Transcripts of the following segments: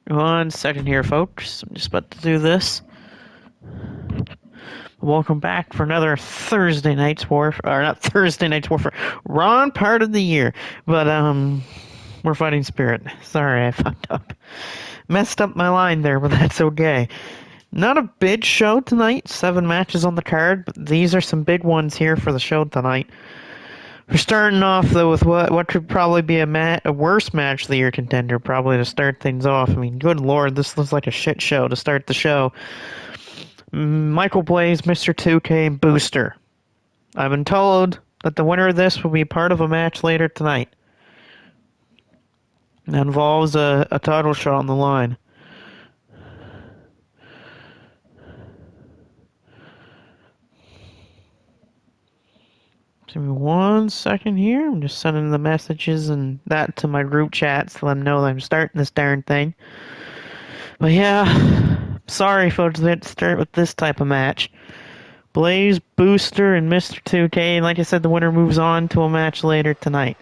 One second here, folks. I'm just about to do this. Welcome back for another Thursday Night's Warfare, or not Thursday Night's Warfare, wrong part of the year. But, we're fighting Spirit. Sorry, I fucked up. Messed up my line there, but that's okay. Not a big show tonight, 7 matches on the card, but these are some big ones here for the show tonight. We're starting off, though, with what could probably be a worse match of the year contender, probably to start things off. I mean, good lord, this looks like a shit show to start the show. Michael Blaze, Mr. 2K, and Booster. I've been told that the winner of this will be part of a match later tonight. It involves a title shot on the line. Give me 1 second here. I'm just sending the messages and that to my group chat to let them know that I'm starting this darn thing. But yeah, sorry folks, we had to start with this type of match. Blaze, Booster, and Mr. 2K. And like I said, the winner moves on to a match later tonight.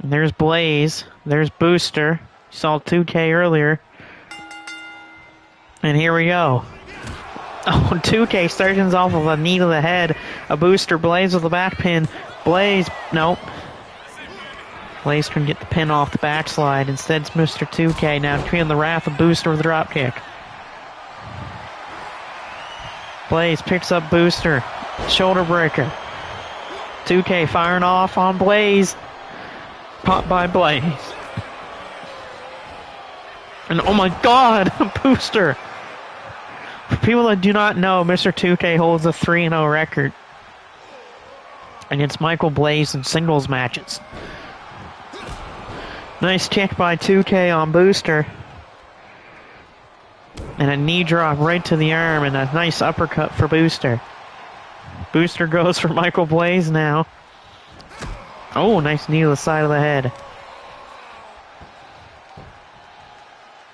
And there's Blaze. There's Booster. You saw 2K earlier. And here we go. Oh, 2K starts off with a knee to the head. A Booster, Blaze with the back pin. Blaze, nope. Blaze can get the pin off the backslide. Instead, it's Mr. 2K now feeling the wrath of Booster with a drop kick. Blaze picks up Booster. Shoulder breaker. 2K firing off on Blaze. Pop by Blaze. And oh my god, Booster! For people that do not know, Mr. 2K holds a 3-0 record against Michael Blaze in singles matches. Nice kick by 2K on Booster. And a knee drop right to the arm and a nice uppercut for Booster. Booster goes for Michael Blaze now. Oh, nice knee to the side of the head.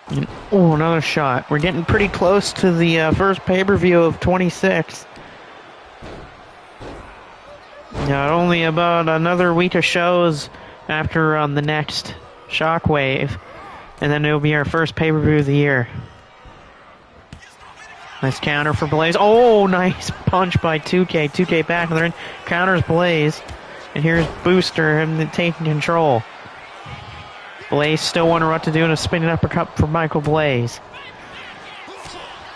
And, oh, another shot. We're getting pretty close to the first pay-per-view of 26. Only about another week of shows after the next Shockwave. And then it'll be our first pay-per-view of the year. Nice counter for Blaze. Oh, nice punch by 2K. 2K back in the ring. Counters Blaze. And here's Booster, him taking control. Blaze still wondering what to do, and a spinning uppercut for Michael Blaze.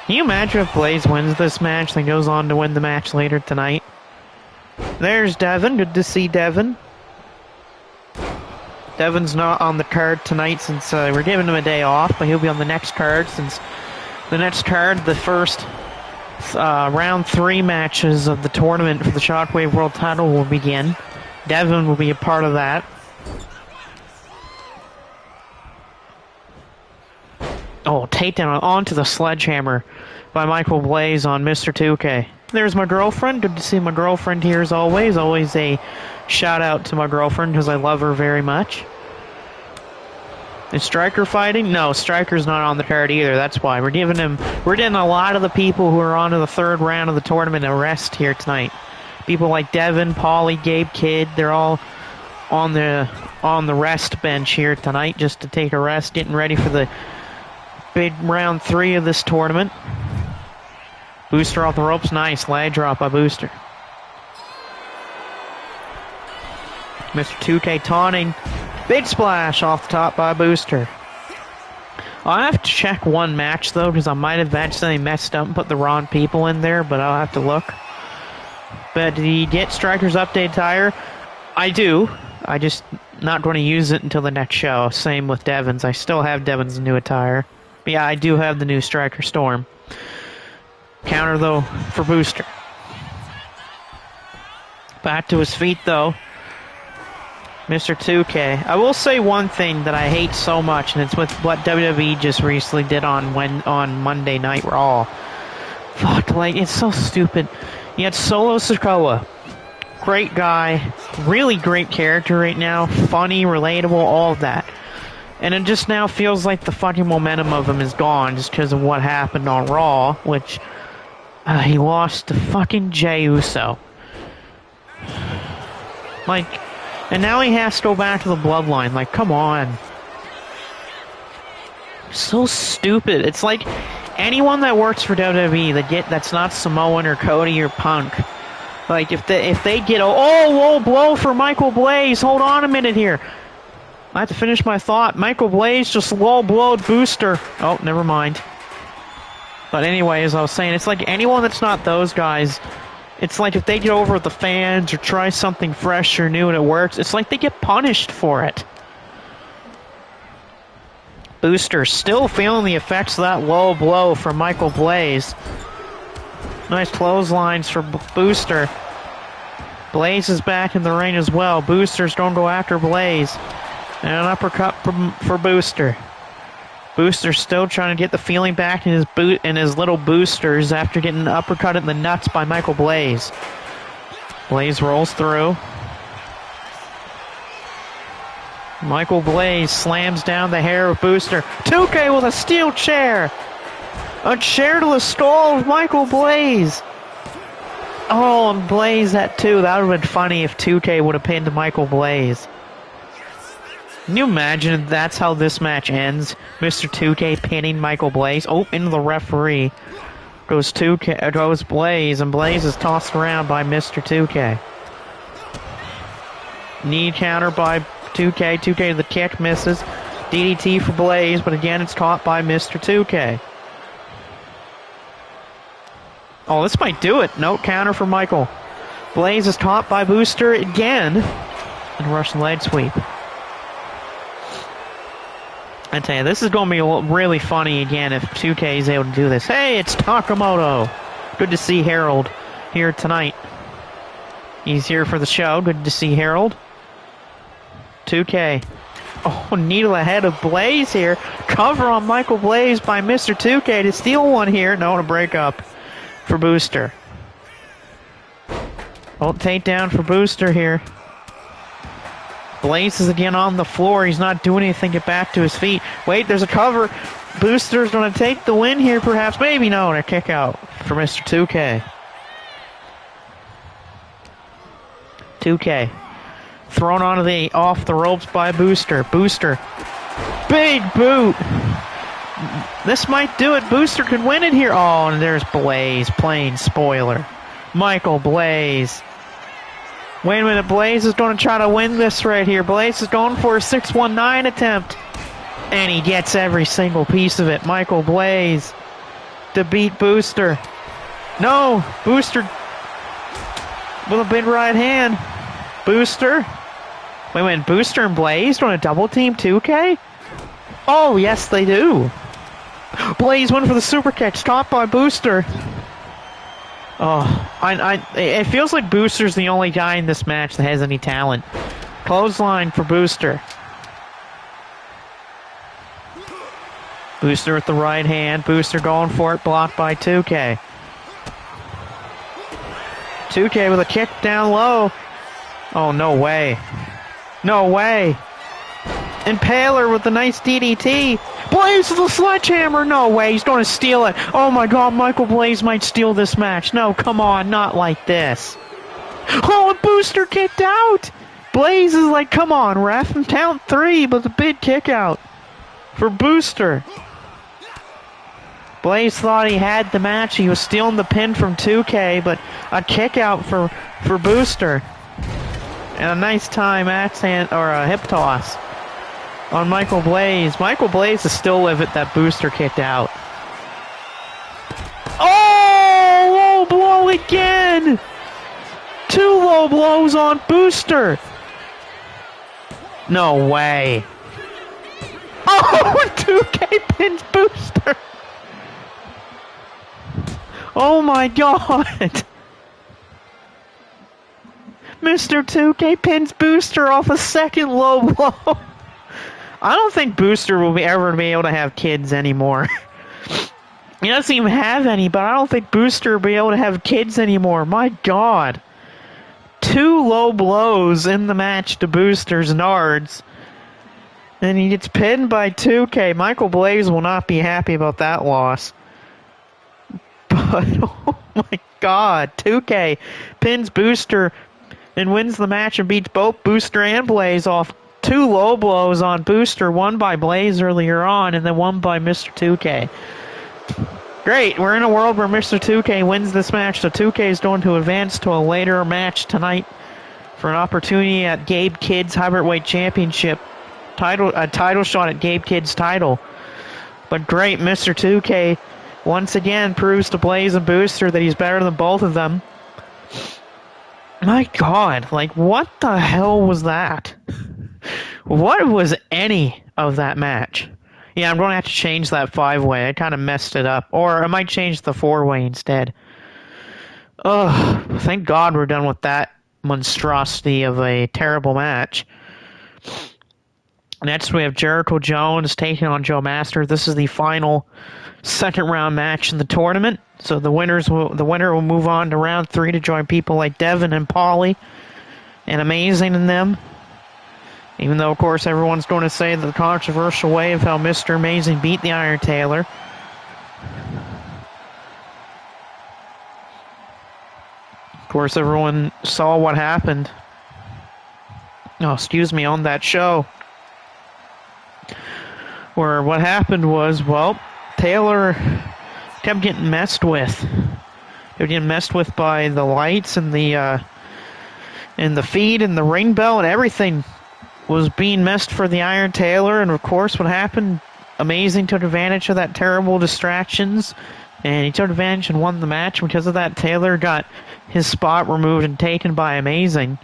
Can you imagine if Blaze wins this match, then goes on to win the match later tonight? There's Devin. Good to see Devin. Devin's not on the card tonight since we're giving him a day off, but he'll be on the next card since the next card, the first round 3 matches of the tournament for the Shockwave World title will begin. Devin will be a part of that. Oh, takedown onto the sledgehammer by Michael Blaze on Mr. 2K. There's my girlfriend. Good to see my girlfriend here as always. Always a shout out to my girlfriend because I love her very much. Is Striker fighting? No, Striker's not on the card either. That's why. We're getting a lot of the people who are on to the 3rd round of the tournament a rest here tonight. People like Devin, Paulie, Gabe Kidd, they're all on the rest bench here tonight just to take a rest, getting ready for the big round 3 of this tournament. Booster off the ropes. Nice leg drop by Booster. Mr. 2K taunting. Big splash off the top by Booster. I'll have to check one match though, because I might have accidentally messed up and put the wrong people in there, but I'll have to look. But did he get Striker's update tire? I do. I just not going to use it until the next show. Same with Devin's. I still have Devin's new attire. But yeah, I do have the new Striker Storm. Counter, though, for Booster. Back to his feet, though. Mr. 2K. I will say one thing that I hate so much, and it's with what WWE just recently did on Monday Night Raw. Fuck, like, it's so stupid. You had Solo Sikoa. Great guy. Really great character right now. Funny, relatable, all of that. And it just now feels like the fucking momentum of him is gone just because of what happened on Raw, which he lost to fucking Jey Uso. Like, and now he has to go back to the Bloodline. Like, come on. So stupid. It's like anyone that works for WWE that's not Samoan or Cody or Punk. Like if they get low blow for Michael Blaze. Hold on a minute here. I have to finish my thought. Michael Blaze just low blowed Booster. Oh, never mind. But anyway, as I was saying, it's like anyone that's not those guys. It's like if they get over with the fans or try something fresh or new and it works, it's like they get punished for it. Booster still feeling the effects of that low blow from Michael Blaze. Nice clotheslines for Booster. Blaze is back in the ring as well. Booster's going to go after Blaze. And an uppercut for Booster. Booster's still trying to get the feeling back in his little boosters after getting an uppercut in the nuts by Michael Blaze. Blaze rolls through. Michael Blaze slams down the hair of Booster. 2K with a steel chair. A chair to the skull of Michael Blaze. Oh, and Blaze that too. That would have been funny if 2K would have pinned Michael Blaze. Can you imagine if that's how this match ends? Mr. 2K pinning Michael Blaze. Oh, into the referee. Goes Blaze, and Blaze is tossed around by Mr. 2K. Knee counter by 2K. 2K, the kick misses. DDT for Blaze, but again it's caught by Mr. 2K. Oh, this might do it. No, counter for Michael. Blaze is caught by Booster again. And Russian leg sweep. I tell you, this is going to be really funny again if 2K is able to do this. Hey, it's Takamoto. Good to see Harold here tonight. He's here for the show. Good to see Harold. 2K. Oh, needle ahead of Blaze here. Cover on Michael Blaze by Mr. 2K to steal one here. No, to break up for Booster. Oh, takedown for Booster here. Blaze is again on the floor. He's not doing anything to get back to his feet. Wait, there's a cover. Booster's going to take the win here, perhaps. Maybe no. And a kick out for Mr. 2K. 2K. Thrown off the ropes by Booster. Booster. Big boot. This might do it. Booster could win it here. Oh, and there's Blaze playing spoiler. Michael Blaze. Wait a minute, Blaze is going to try to win this right here. Blaze is going for a 619 attempt. And he gets every single piece of it. Michael Blaze to beat Booster. No, Booster with a big right hand. Booster. Wait a minute, Booster and Blaze doing a double team 2K? Oh, yes, they do. Blaze went for the super kick, caught by Booster. Oh, it feels like Booster's the only guy in this match that has any talent. Clothesline for Booster. Booster with the right hand. Booster going for it, blocked by 2K. 2K with a kick down low. Oh, no way. No way. Impaler with the nice DDT. Blaze with the sledgehammer. No way. He's going to steal it. Oh my god, Michael Blaze might steal this match. No, come on. Not like this. Oh, and Booster kicked out. Blaze is like, come on, ref. Count 3, but the big kick out for Booster. Blaze thought he had the match. He was stealing the pin from 2K, but a kick out for Booster. And a nice time axe hand, or a hip toss on Michael Blaze. Michael Blaze is still livid that Booster kicked out. Oh, low blow again. 2 low blows on Booster. No way. Oh, 2K pins Booster. Oh my god. Mr. 2K pins Booster off a second low blow. I don't think Booster will ever be able to have kids anymore. He doesn't even have any, but I don't think Booster will be able to have kids anymore. My god. 2 low blows in the match to Booster's nards. And he gets pinned by 2K. Michael Blaze will not be happy about that loss. But, oh my god. 2K pins Booster and wins the match and beats both Booster and Blaze off 2 low blows on Booster, one by Blaze earlier on, and then one by Mr. 2K. Great, we're in a world where Mr. 2K wins this match, so 2K is going to advance to a later match tonight for an opportunity at Gabe Kidd's Hybrid Championship title, a title shot at Gabe Kidd's title. But great, Mr. 2K once again proves to Blaze and Booster that he's better than both of them. My God, like, what the hell was that? What was any of that match? Yeah, I'm going to have to change that 5-way. I kind of messed it up. Or I might change the 4-way instead. Ugh, thank God we're done with that monstrosity of a terrible match. Next, we have Jericho Jones taking on Joe Master. This is the final second-round match in the tournament. So the winner will move on to round 3 to join people like Devin and Paulie and Amazing in them. Even though, of course, everyone's going to say the controversial way of how Mr. Amazing beat the Iron Taylor. Of course, everyone saw what happened. Oh, excuse me, on that show. Where what happened was, well, Taylor kept getting messed with. They were getting messed with by the lights and the feed and the ring bell, and everything was being messed for the Iron Taylor. And of course, what happened? Amazing took advantage of that terrible distractions, and he took advantage and won the match. Because of that, Taylor got his spot removed and taken by Amazing.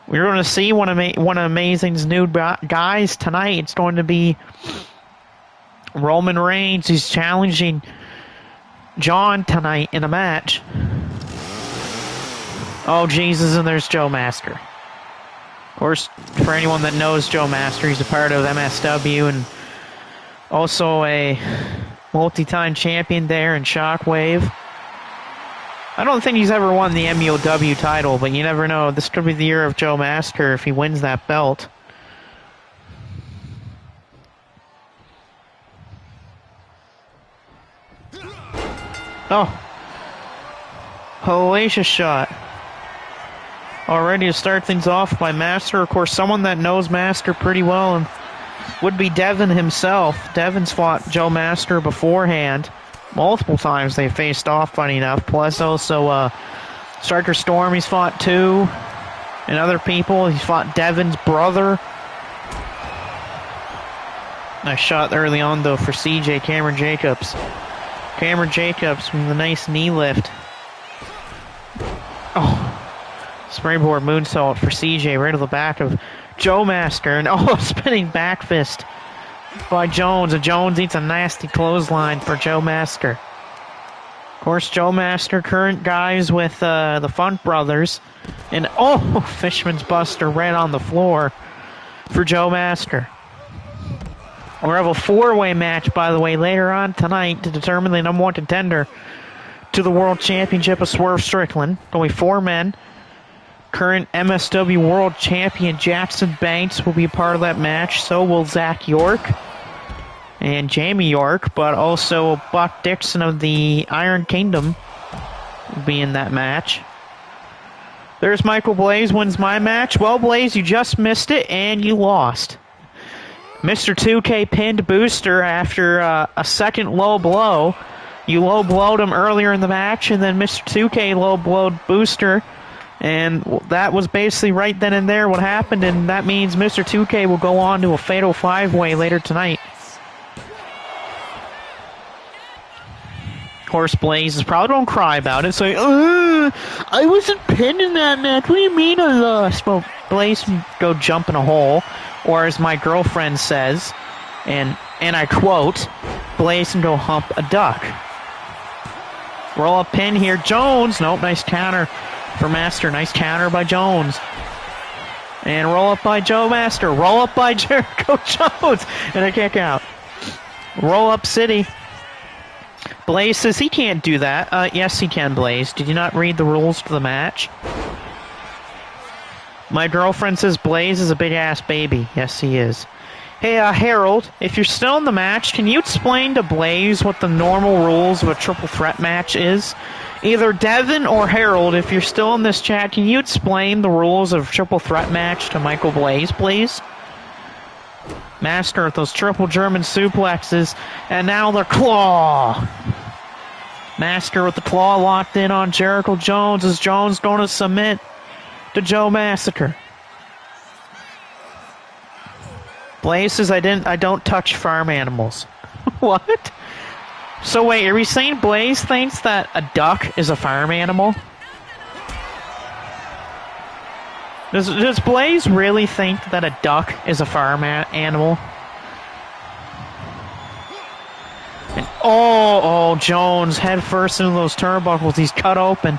We're going to see one of Amazing's new guys tonight. It's going to be Roman Reigns. He's challenging John tonight in a match. Oh, Jesus, and there's Joe Master. Of course, for anyone that knows Joe Master, he's a part of MSW and also a multi-time champion there in Shockwave. I don't think he's ever won the MUW title, but you never know. This could be the year of Joe Master if he wins that belt. Oh. Hellacious shot. Already to start things off by Master. Of course, someone that knows Master pretty well and would be Devin himself. Devin's fought Joe Master beforehand. Multiple times they faced off, funny enough. Plus also Striker Storm he's fought too. And other people. He's fought Devin's brother. Nice shot early on though for CJ, Cameron Jacobs. Cameron Jacobs with a nice knee lift. Oh. Springboard moonsault for CJ right to the back of Joe Master. And oh, spinning back fist by Jones. And Jones eats a nasty clothesline for Joe Master. Of course, Joe Master, current guys with the Funk Brothers. And oh, Fishman's Buster right on the floor for Joe Master. We'll have a 4-way match, by the way, later on tonight to determine the number 1 contender to the World Championship of Swerve Strickland. Only 4 men. Current MSW World Champion Jackson Banks will be a part of that match. So will Zach York and Jamie York, but also Buck Dixon of the Iron Kingdom will be in that match. There's Michael Blaze wins my match. Well, Blaze, you just missed it and you lost. Mr. 2K pinned Booster after a second low blow. You low blowed him earlier in the match, and then Mr. 2K low blowed Booster. And that was basically right then and there what happened, and that means Mr. 2K will go on to a fatal 5-way later tonight. Horse Blaze is probably going to cry about it, so I wasn't pinned in that match. What do you mean I lost? Well, Blaze can go jump in a hole, or as my girlfriend says, and I quote, Blaze can go hump a duck. Roll up pin here. Jones, nope, nice counter for Master. Nice counter by Jones. And roll up by Joe Master. Roll up by Jericho Jones. And a kick out. Roll up City. Blaze says he can't do that. Yes, he can, Blaze. Did you not read the rules to the match? My girlfriend says Blaze is a big-ass baby. Yes, he is. Hey, Harold, if you're still in the match, can you explain to Blaze what the normal rules of a triple threat match is? Either Devin or Harold, if you're still in this chat, can you explain the rules of a triple threat match to Michael Blaze, please? Master with those triple German suplexes, and now the claw. Master with the claw locked in on Jericho Jones. Is Jones going to submit to Joe Massacre? Blaze says I don't touch farm animals. What? So wait, are we saying Blaze thinks that a duck is a farm animal? Does Blaze really think that a duck is a farm animal? And Jones head first into those turnbuckles. He's cut open.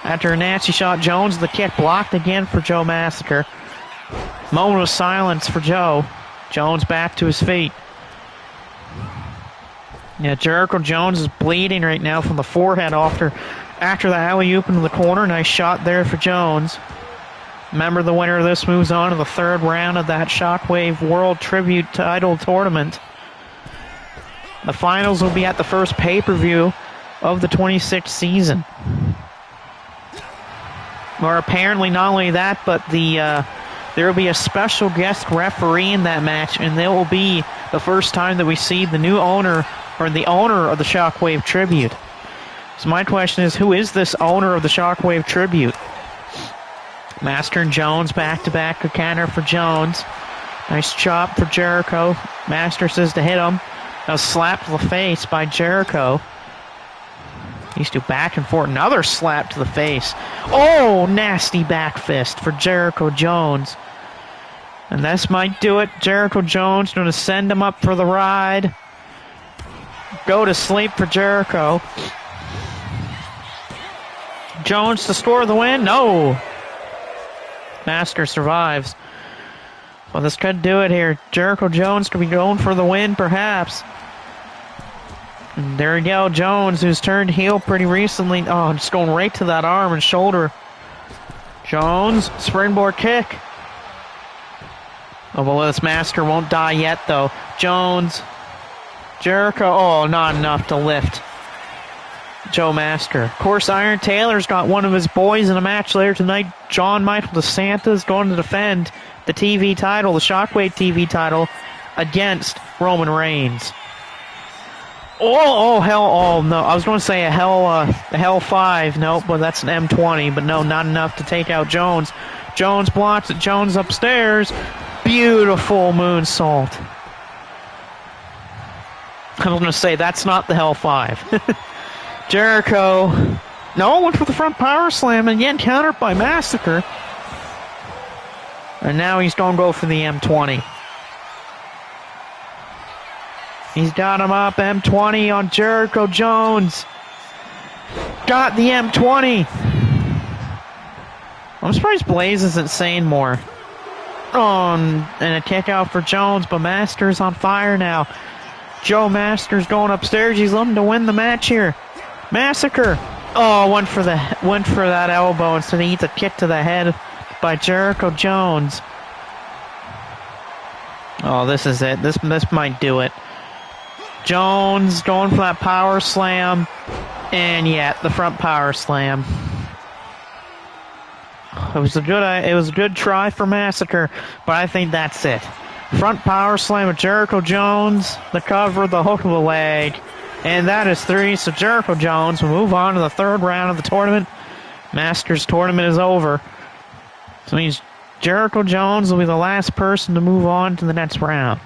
After a nasty shot, Jones, the kick blocked again for Joe Massacre. Moment of silence for Joe. Jones back to his feet. Yeah, Jericho Jones is bleeding right now from the forehead after the alley-oop into the corner. Nice shot there for Jones. Remember, the winner of this moves on to the third round of that Shockwave World Tribute Title Tournament. The finals will be at the first pay-per-view of the 26th season. Or apparently not only that, but there will be a special guest referee in that match, and it will be the first time that we see the new owner, or the owner of the Shockwave Tribute. So my question is, who is this owner of the Shockwave Tribute? Master and Jones back-to-back, a counter for Jones. Nice chop for Jericho. Master says to hit him. A slap to the face by Jericho. These two back and forth. Another slap to the face. Oh, nasty back fist for Jericho Jones. And this might do it. Jericho Jones going to send him up for the ride. Go to sleep for Jericho. Jones to score the win. No. Master survives. Well, this could do it here. Jericho Jones could be going for the win, perhaps. And there we go. Jones, who's turned heel pretty recently. Oh, just going right to that arm and shoulder. Jones, springboard kick. Oh, well, this Master won't die yet, though. Jones. Jericho. Oh, not enough to lift Joe Master. Of course, Iron Taylor's got one of his boys in a match later tonight. John Michael DeSantis going to defend the TV title, the Shockwave TV title, against Roman Reigns. Oh, hell, oh, no. I was going to say a Hell 5. Nope, but that's an M20. But no, not enough to take out Jones. Jones blocks it. Jones upstairs. Beautiful moonsault. I was going to say, that's not the Hell 5. Jericho. No, went for the front power slam, and again countered by Massacre. And now he's going to go for the M20. He's got him up, M20 on Jericho Jones. Got the M20. I'm surprised Blaze isn't saying more. Oh, and a kick out for Jones, but Master's on fire now. Joe Master's going upstairs. He's looking to win the match here. Massacre. Oh, went for that elbow instead. He eats a kick to the head by Jericho Jones. Oh, this is it. This might do it. Jones going for that power slam, and yeah, the front power slam. It was a good try for Massacre, but I think that's it. Front power slam of Jericho Jones, the cover, the hook of the leg, and that is 3. So Jericho Jones will move on to the third round of the tournament. Masters tournament is over. So it means Jericho Jones will be the last person to move on to the next round.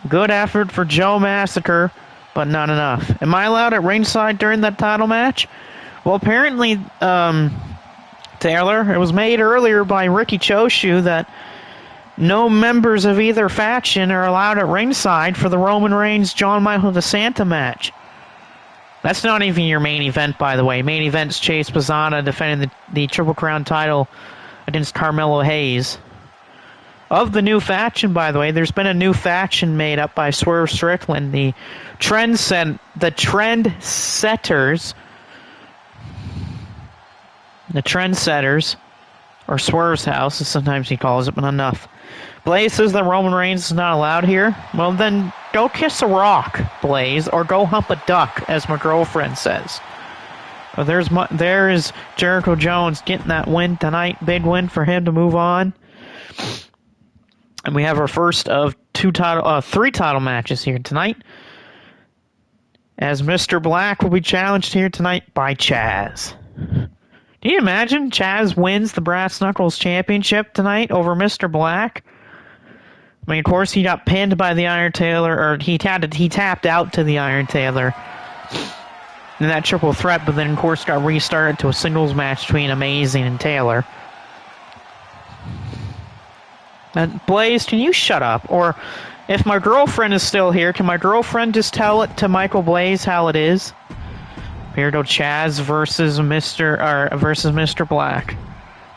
Good effort for Joe Massacre, but not enough. Am I allowed at ringside during that title match? Well, apparently, Taylor, it was made earlier by Ricky Choshu that no members of either faction are allowed at ringside for the Roman Reigns John Michael DeSanta match. That's not even your main event, by the way. Main event's Chase Pizzana defending the Triple Crown title against Carmelo Hayes. Of the new faction, by the way, there's been a new faction made up by Swerve Strickland, the Trendsetters, or Swerve's House, as sometimes he calls it, but enough. Blaze says that Roman Reigns is not allowed here. Well, then go kiss a rock, Blaze, or go hump a duck, as my girlfriend says. But there is Jericho Jones getting that win tonight. Big win for him to move on. And we have our first of three title matches here tonight. As Mr. Black will be challenged here tonight by Chaz. Do you imagine Chaz wins the Brass Knuckles Championship tonight over Mr. Black? I mean, of course, he got pinned by the Iron Tailor, or he tapped out to the Iron Tailor in that triple threat, but then, of course, got restarted to a singles match between Amazing and Taylor. And Blaze, can you shut up? Or if my girlfriend is still here, can my girlfriend just tell it to Michael Blaze how it is? Here go Chaz versus Mr. Black.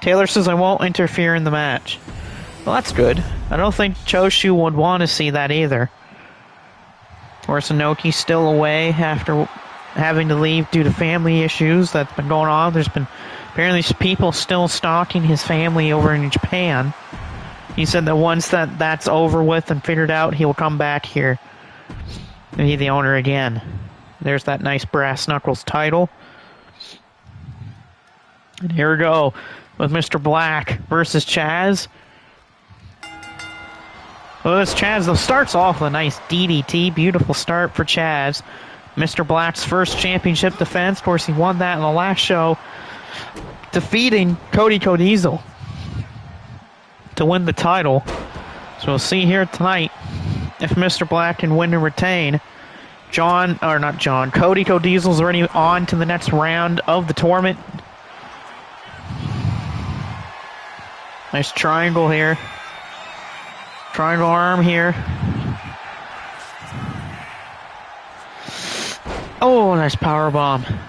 Taylor says I won't interfere in the match. Well, that's good. I don't think Choshu would want to see that either. Of course, Inoki's still away after having to leave due to family issues that's been going on. There's been apparently people still stalking his family over in Japan. He said that once that's over with and figured out, he will come back here and be the owner again. There's that nice Brass Knuckles title. And here we go with Mr. Black versus Chaz. Well, this Chaz, though, starts off with a nice DDT. Beautiful start for Chaz. Mr. Black's first championship defense. Of course, he won that in the last show, defeating Cody Codiesel to win the title. So we'll see here tonight if Mr. Black can win and retain. Cody Codiesel's already on to the next round of the tournament. Nice triangle here. Triangle arm here. Oh, nice powerbomb.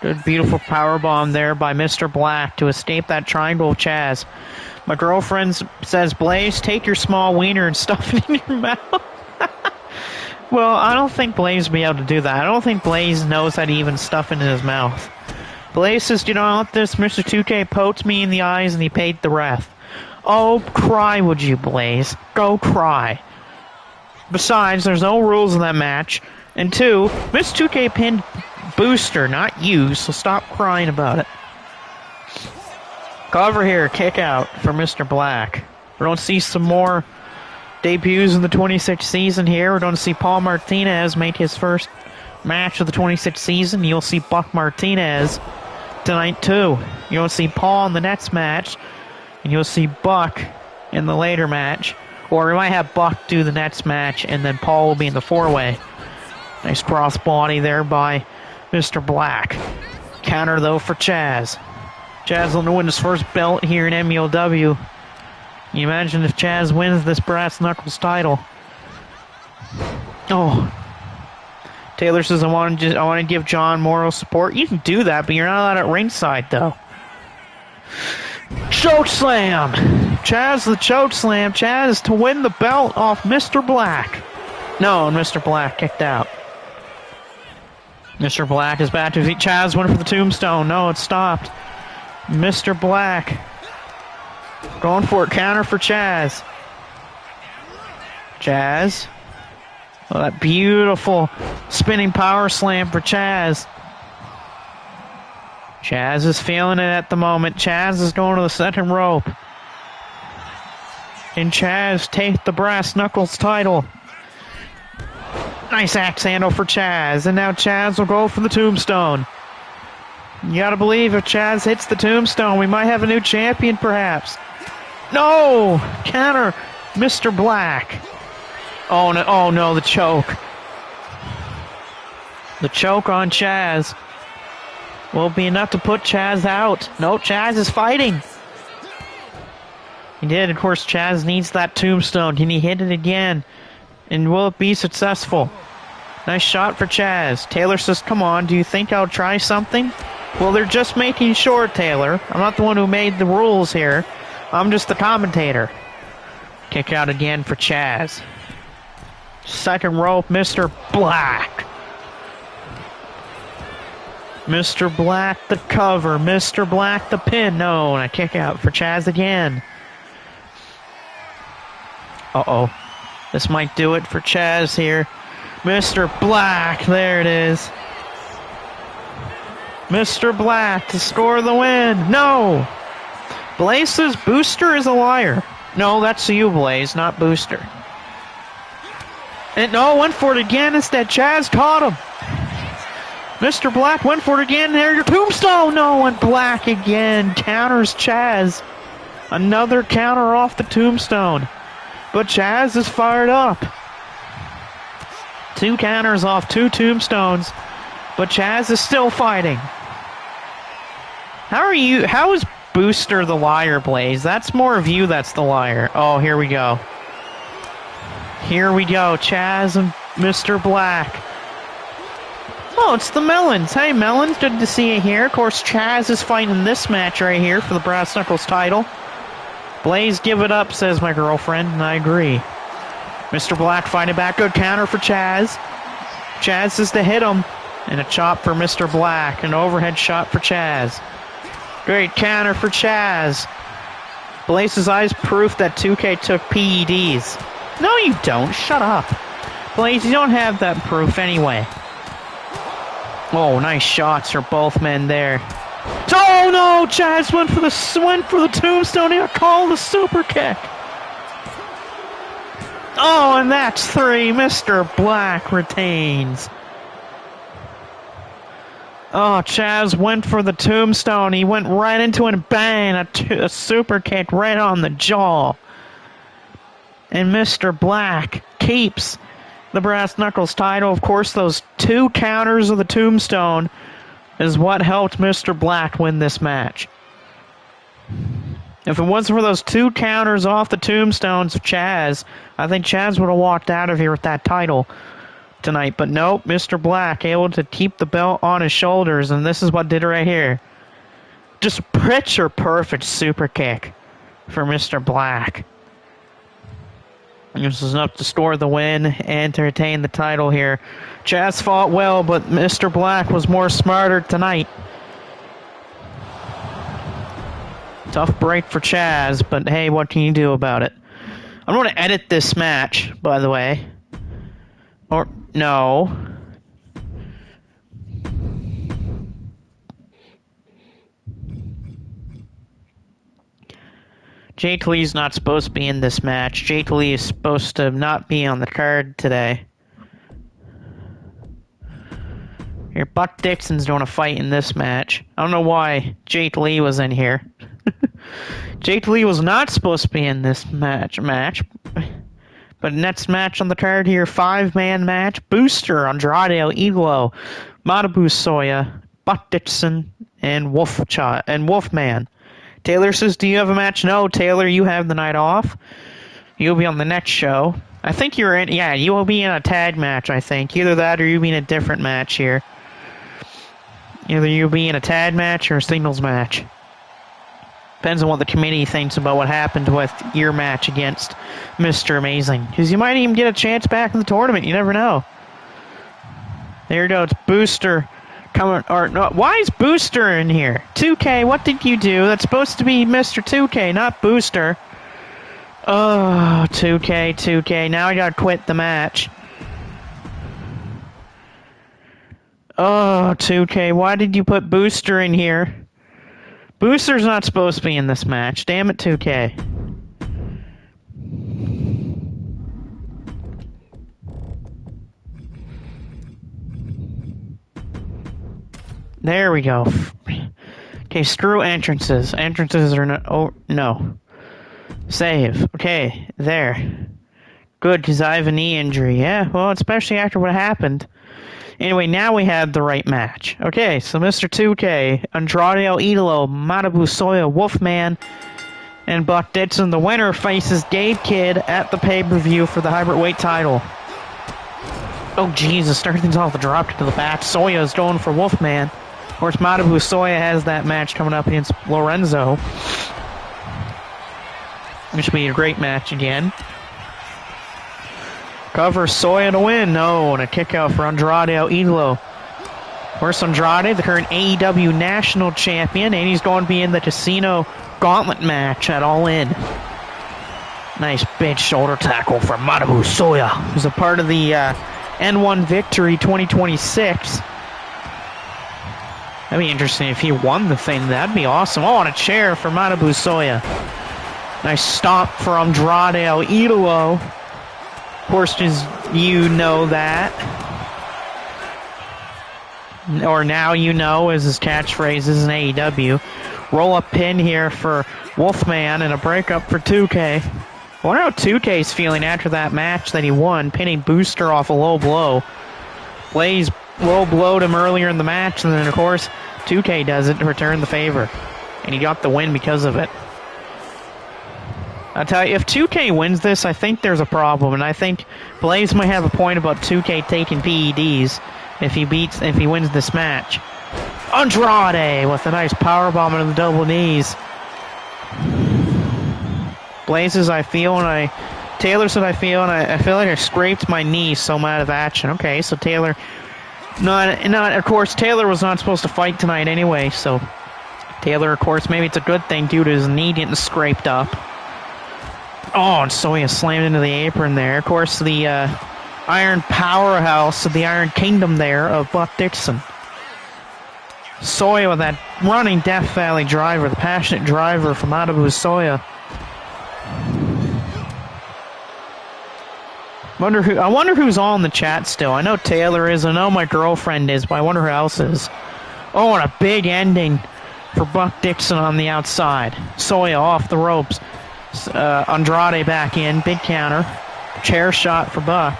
Good, beautiful powerbomb there by Mr. Black to escape that triangle of Chaz. My girlfriend says, Blaze, take your small wiener and stuff it in your mouth. Well, I don't think Blaze will be able to do that. I don't think Blaze knows how to even stuff it in his mouth. Blaze says, you know what, this Mr. 2K poked me in the eyes and he paid the ref. Oh, cry would you, Blaze. Go cry. Besides, there's no rules in that match. And two, Mr. 2K pinned Booster, not you, so stop crying about it. Cover here, kick out for Mr. Black. We're going to see some more debuts in the 26th season here. We're going to see Paul Martinez make his first match of the 26th season. You'll see Buck Martinez tonight, too. You'll see Paul in the next match, and you'll see Buck in the later match. Or we might have Buck do the next match, and then Paul will be in the four-way. Nice crossbody there by Mr. Black. Counter, though, for Chaz. Chaz will win his first belt here in MELW. Can you imagine if Chaz wins this Brass Knuckles title? Oh. Taylor says, I want to give John moral support. You can do that, but you're not allowed at ringside, though. Choke slam! Chaz the choke slam. Chaz to win the belt off Mr. Black. No, Mr. Black kicked out. Mr. Black is back to defeat Chaz. Went for the tombstone. No, it stopped. Mr. Black going for it. Counter for Chaz. Chaz. Oh, that beautiful spinning power slam for Chaz. Chaz is feeling it at the moment. Chaz is going to the second rope. And Chaz takes the Brass Knuckles title. Nice axe handle for Chaz. And now Chaz will go for the tombstone. You gotta believe if Chaz hits the tombstone, we might have a new champion perhaps. No! Counter, Mr. Black. Oh no, the choke. The choke on Chaz will be enough to put Chaz out. No, Chaz is fighting. He did, of course. Chaz needs that tombstone. Can he hit it again? And will it be successful? Nice shot for Chaz. Taylor says, come on, do you think I'll try something? Well, they're just making sure, Taylor. I'm not the one who made the rules here. I'm just the commentator. Kick out again for Chaz. Second rope, Mr. Black. Mr. Black the cover. Mr. Black the pin. No, and a kick out for Chaz again. Uh-oh. This might do it for Chaz here. Mr. Black, there it is. Mr. Black to score the win. No! Blaze's Booster is a liar. No, that's you, Blaze, not Booster. And no, went for it again. Instead, Chaz caught him. Mr. Black went for it again. There, your tombstone. No, and Black again counters Chaz. Another counter off the tombstone. But Chaz is fired up. 2 counters off 2 tombstones. But Chaz is still fighting. How is Booster the liar, Blaze? That's more of you that's the liar. Oh, here we go. Here we go. Chaz and Mr. Black. Oh, it's the Melons. Hey, Melons, good to see you here. Of course, Chaz is fighting this match right here for the Brass Knuckles title. Blaze, give it up, says my girlfriend, and I agree. Mr. Black fighting back. Good counter for Chaz. Chaz is to hit him. And a chop for Mr. Black. An overhead shot for Chaz. Great counter for Chaz. Blaze's eyes proof that 2K took PEDs. No, you don't. Shut up. Blaze, you don't have that proof anyway. Oh, nice shots for both men there. Oh no! Chaz went for the tombstone. He got called a super kick. Oh, and that's 3. Mr. Black retains. Oh, Chaz went for the tombstone. He went right into it and bang, a super kick right on the jaw. And Mr. Black keeps the Brass Knuckles title. Of course, those 2 counters of the tombstone is what helped Mr. Black win this match. If it wasn't for those 2 counters off the tombstones of Chaz, I think Chaz would have walked out of here with that title tonight. But nope, Mr. Black able to keep the belt on his shoulders, and this is what did it right here. Just picture perfect super kick for Mr. Black. This is enough to score the win and to retain the title here. Chaz fought well, but Mr. Black was more smarter tonight. Tough break for Chaz, but hey, what can you do about it? I'm going to edit this match, by the way. Or, no. Jake Lee's not supposed to be in this match. Jake Lee is supposed to not be on the card today. Here, Buck Dixon's doing a fight in this match. I don't know why Jake Lee was in here. Jake Lee was not supposed to be in this match. But next match on the card here, 5-man match. Booster, Andrade El Idolo, Matabu Soya, Buck Dixon, and Wolfman. Taylor says, do you have a match? No, Taylor, you have the night off. You'll be on the next show. I think you're in, yeah, you will be in a tag match, I think. Either that or you'll be in a different match here. Either you'll be in a tag match or a singles match. Depends on what the committee thinks about what happened with your match against Mr. Amazing. Because you might even get a chance back in the tournament. You never know. There you go. It's Booster. No, why is Booster in here? 2K, what did you do? That's supposed to be Mr. 2K, not Booster. Oh, 2K. Now I gotta quit the match. Oh, 2K, why did you put Booster in here? Booster's not supposed to be in this match. Damn it, 2K. There we go. Okay, screw entrances. Entrances are not... Oh, no. Save. Okay, there. Good, because I have a knee injury. Yeah, well, especially after what happened. Anyway, now we have the right match. Okay, so Mr. 2K, Andrade El Idolo, Matabu Soya, Wolfman, and Buck Dixon. The winner faces Gabe Kidd at the pay-per-view for the hybrid weight title. Oh, Jesus, everything's off the drop to the back. Soya is going for Wolfman. Of course, Matabu Soya has that match coming up against Lorenzo. Which will be a great match again. Cover Soya to win. No, and a kick out for Andrade El Idolo. Of course, Andrade, the current AEW National Champion, and he's going to be in the Casino Gauntlet match at All In. Nice big shoulder tackle from Matabu Soya, who's a part of the N1 Victory 2026. That'd be interesting if he won the thing. That'd be awesome. Oh, on a chair for Matabu Soya. Nice stop for Andrade El Idolo. Of course, you know that. Or now you know, as his catchphrase is in AEW. Roll-up pin here for Wolfman and a breakup for 2K. I wonder how 2K's feeling after that match that he won, pinning Booster off a low blow. Blaze low blowed him earlier in the match, and then, of course, 2K does it to return the favor. And he got the win because of it. I'll tell you, if 2K wins this, I think there's a problem, and I think Blaze might have a point about 2K taking PEDs if he wins this match. Andrade with a nice powerbomb into the double knees. Blaze says, Taylor said, I feel like I scraped my knee, so I'm out of action. Okay, so Taylor, of course, Taylor was not supposed to fight tonight anyway, so Taylor, of course, maybe it's a good thing due to his knee getting scraped up. Oh, and Soya slammed into the apron there. Of course, the Iron Powerhouse of the Iron Kingdom there of Buck Dixon. Soya with that running Death Valley driver, the passionate driver from Malibu Soya. I wonder who's all in the chat still. I know Taylor is, I know my girlfriend is, but I wonder who else is. Oh, and a big ending for Buck Dixon on the outside. Soya off the ropes. Andrade back in, big counter. Chair shot for Buck.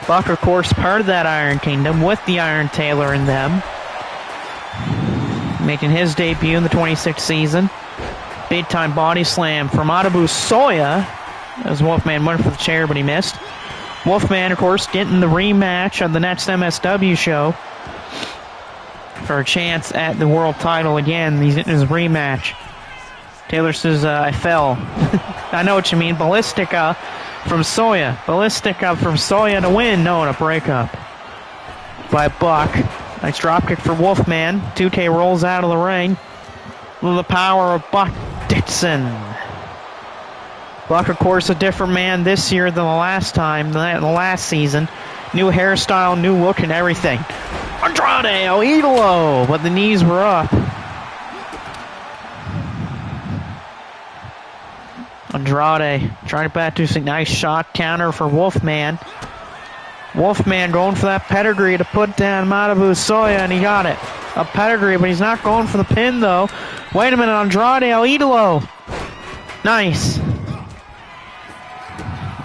Buck, of course, part of that Iron Kingdom with the Iron Taylor in them. Making his debut in the 26th season. Big time body slam from Malibu Soya. As Wolfman went for the chair, but he missed. Wolfman, of course, getting the rematch on the next MSW show for a chance at the world title again. He's getting his rematch. Taylor says, I fell. I know what you mean. Ballistica from Soya. Ballistica from Soya to win. No, and a breakup by Buck. Nice dropkick for Wolfman. 2K rolls out of the ring. With the power of Buck Dixon. Buck, of course, a different man this year than the last time, the last season. New hairstyle, new look, and everything. Andrade El Idolo, but the knees were up. Andrade trying to back to a nice shot counter for Wolfman. Wolfman going for that pedigree to put down Malibu Soya, and he got it. A pedigree, but he's not going for the pin, though. Wait a minute, Andrade El Idolo. Nice.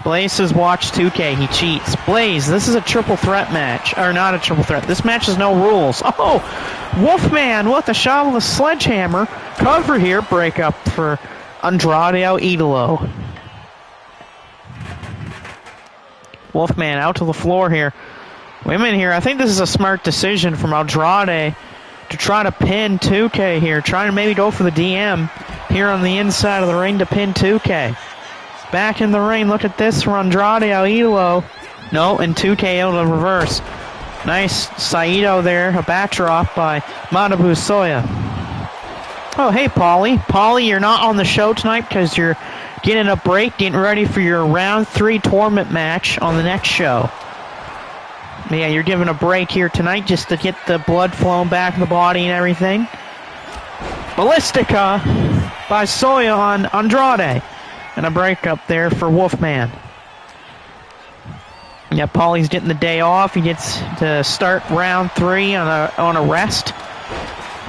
Blaze says, watch 2K, he cheats. Blaze, this is a triple threat match. Or not a triple threat. This match has no rules. Oh, Wolfman with a shot with a sledgehammer. Cover here, breakup for Andrade El Idolo. Wolfman out to the floor here. Wait a minute here. I think this is a smart decision from Andrade to try to pin 2K here. Trying to maybe go for the DM here on the inside of the ring to pin 2K. Back in the ring. Look at this for Andrade El Idolo. No, and 2K able to reverse. Nice Saito there. A backdrop by Malibu Soya. Oh, hey, Paulie. Paulie, you're not on the show tonight because you're getting a break, getting ready for your round 3 tournament match on the next show. Yeah, you're giving a break here tonight just to get the blood flowing back in the body and everything. Ballistica by Soya on Andrade. And a break up there for Wolfman. Yeah, Paulie's getting the day off. He gets to start round 3 on a rest.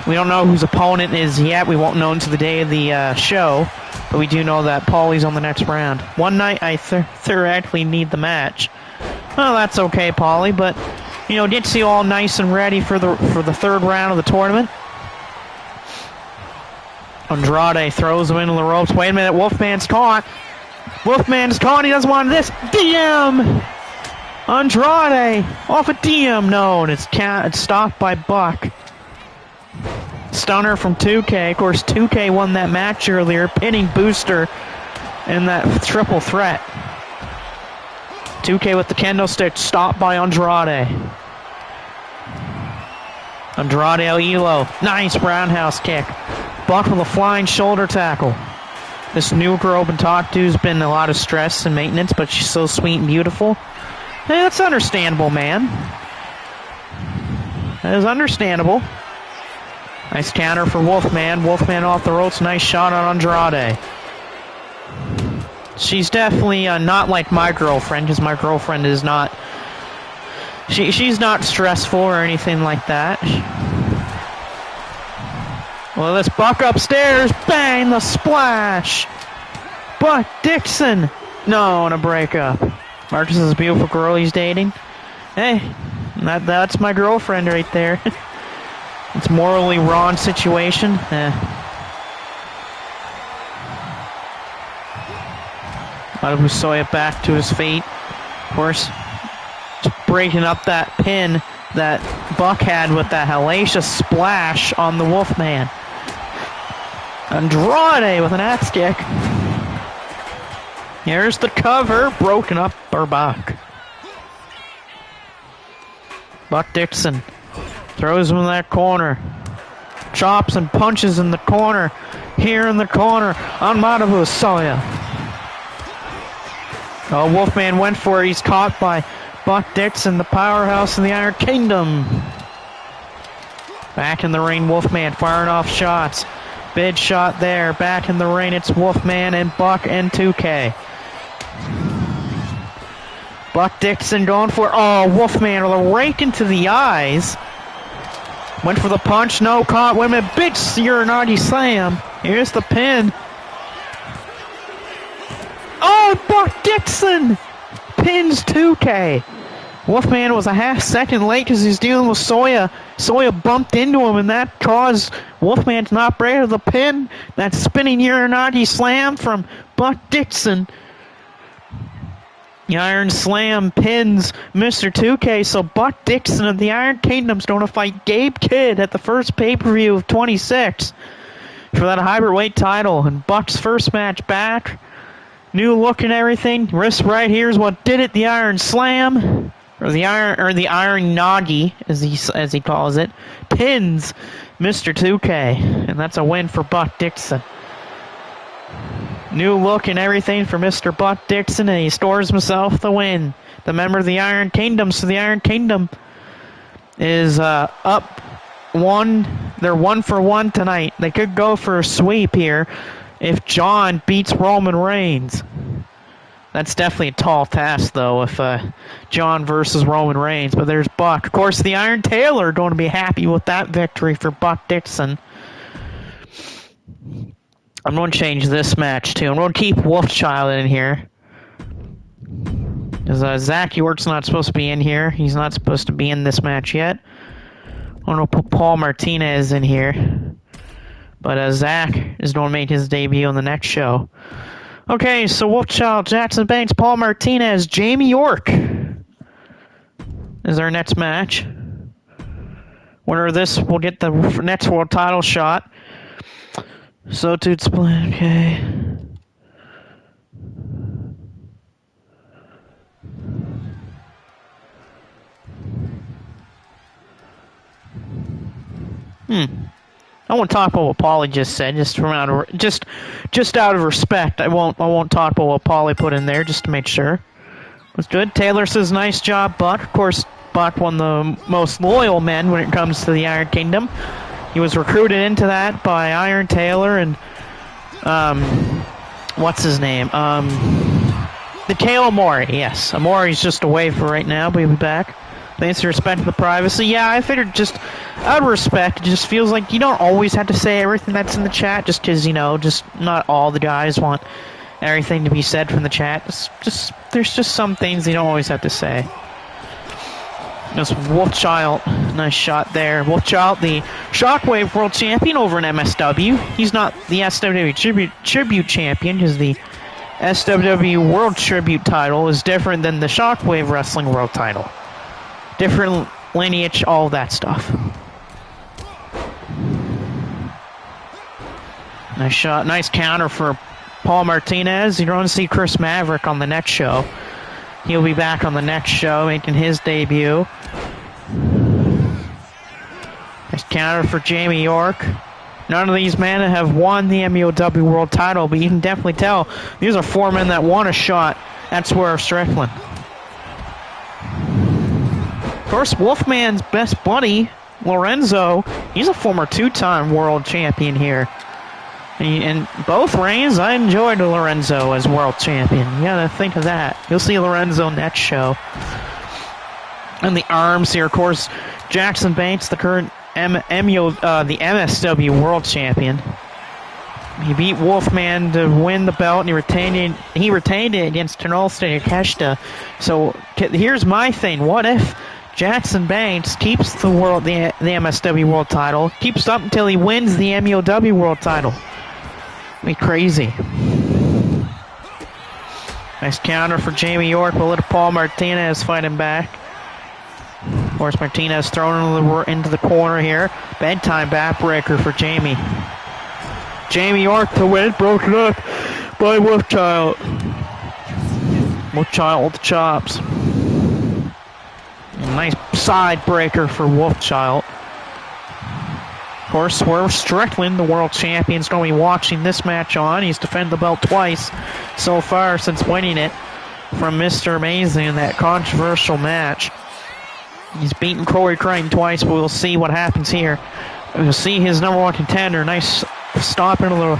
We don't know whose opponent is yet. We won't know until the day of the show. But we do know that Paulie's on the next round. One night I theoretically need the match. Well, that's okay, Paulie. But, gets you all nice and ready for the third round of the tournament. Andrade throws him into the ropes. Wait a minute, Wolfman's caught. Wolfman's caught. He doesn't want this. DM! Andrade off a DM. No, and it's stopped by Buck. Stunner from 2K. Of course, 2K won that match earlier, pinning Booster in that triple threat. 2K with the kendo stick, stopped by Andrade. Andrade El Idolo. Nice roundhouse kick. Buck with a flying shoulder tackle. This new girl I've been talked to has been a lot of stress and maintenance, but she's so sweet and beautiful. Hey, that's understandable, man. That is understandable. Nice counter for Wolfman. Wolfman off the ropes. Nice shot on Andrade. She's definitely not like my girlfriend, because my girlfriend is not... She's not stressful or anything like that. Well, let's Buck upstairs. Bang, the splash. Buck Dixon. No, and a breakup. Marcus is a beautiful girl he's dating. Hey, that's my girlfriend right there. It's morally wrong situation. Manabu Soya back to his feet. Of course, just breaking up that pin that Buck had with that hellacious splash on the Wolfman. Andrade with an axe kick. Here's the cover, broken up for Buck. Buck Dixon throws him in that corner. Chops and punches in the corner. Here in the corner on Manabu Soya. Oh, Wolfman went for it. He's caught by Buck Dixon, the powerhouse in the Iron Kingdom. Back in the ring, Wolfman firing off shots. Big shot there. Back in the ring, it's Wolfman and Buck and 2K. Buck Dixon going for it. Oh, Wolfman with a rake into the eyes. Went for the punch. No, caught. Wait a minute. Big Uranagi slam. Here's the pin. Oh, Buck Dixon pins 2K. Wolfman was a half second late because he's dealing with Soya. Soya bumped into him, and that caused Wolfman to not break the pin. That spinning Uranagi slam from Buck Dixon. The Iron Slam pins Mr. 2K, so Buck Dixon of the Iron Kingdom's going to fight Gabe Kidd at the first pay-per-view of 26 for that hybrid weight title. And Buck's first match back. New look and everything. Wrist right here is what did it. The Iron Slam, or the Iron Nagi, as he calls it, pins Mr. 2K, and that's a win for Buck Dixon. New look and everything for Mr. Buck Dixon, and he stores himself the win. The member of the Iron Kingdom, so the Iron Kingdom is up one. They're 1 for 1 tonight. They could go for a sweep here if John beats Roman Reigns. That's definitely a tall task, though, if John versus Roman Reigns. But there's Buck. Of course, the Iron Taylor going to be happy with that victory for Buck Dixon. I'm going to change this match, too. I'm going to keep Wolfchild in here. Because Zach York's not supposed to be in here. He's not supposed to be in this match yet. I'm going to put Paul Martinez in here. But Zach is going to make his debut on the next show. Okay, so Wolfchild, Jackson Banks, Paul Martinez, Jamie York is our next match. Winner of this will get the next world title shot. So to split, okay. I won't talk about what Paulie just said, just out of respect. I won't talk about what Paulie put in there, just to make sure. It's good. Taylor says, nice job, Buck. Of course, Buck one of the most loyal men when it comes to the Iron Kingdom. He was recruited into that by Iron Taylor and, what's his name? Mikhail Amori, yes. Amori's just away for right now, but he'll be back. Thanks for respect the privacy. Yeah, I figured just out of respect, it just feels like you don't always have to say everything that's in the chat, just because, just not all the guys want everything to be said from the chat. There's just some things you don't always have to say. This Wolfchild, nice shot there. Wolfchild, the Shockwave World Champion over in MSW. He's not the SWW Tribute Champion, because the SWW World Tribute title is different than the Shockwave Wrestling World title. Different lineage, all that stuff. Nice shot, nice counter for Paul Martinez. You're going to see Chris Maverick on the next show. He'll be back on the next show, making his debut. Nice counter for Jamie York. None of these men have won the MUOW World title, but you can definitely tell these are 4 men that want a shot at Swerve Strickland. Of course, Wolfman's best buddy, Lorenzo, he's a former 2-time world champion here. And both reigns, I enjoyed Lorenzo as world champion. You gotta think of that. You'll see Lorenzo next show. And the arms here, of course, Jackson Banks, the current the MSW world champion. He beat Wolfman to win the belt, and he retained it against Tenolste Takeshita. So here's my thing: what if Jackson Banks keeps the MSW world title, keeps up until he wins the MUW world title? Be crazy. Nice counter for Jamie York, but little Paul Martinez fighting back. Of course, Martinez thrown into the corner here. Bedtime backbreaker for Jamie. Jamie York to win, broken up by Wolfchild. Wolfchild with the chops. A nice side breaker for Wolfchild. Of course, Swerve Strickland, the world champion, is going to be watching this match on. He's defended the belt twice so far since winning it from Mr. Amazing in that controversial match. He's beaten Corey Crane twice, but we'll see what happens here. We'll see his number one contender. Nice stop into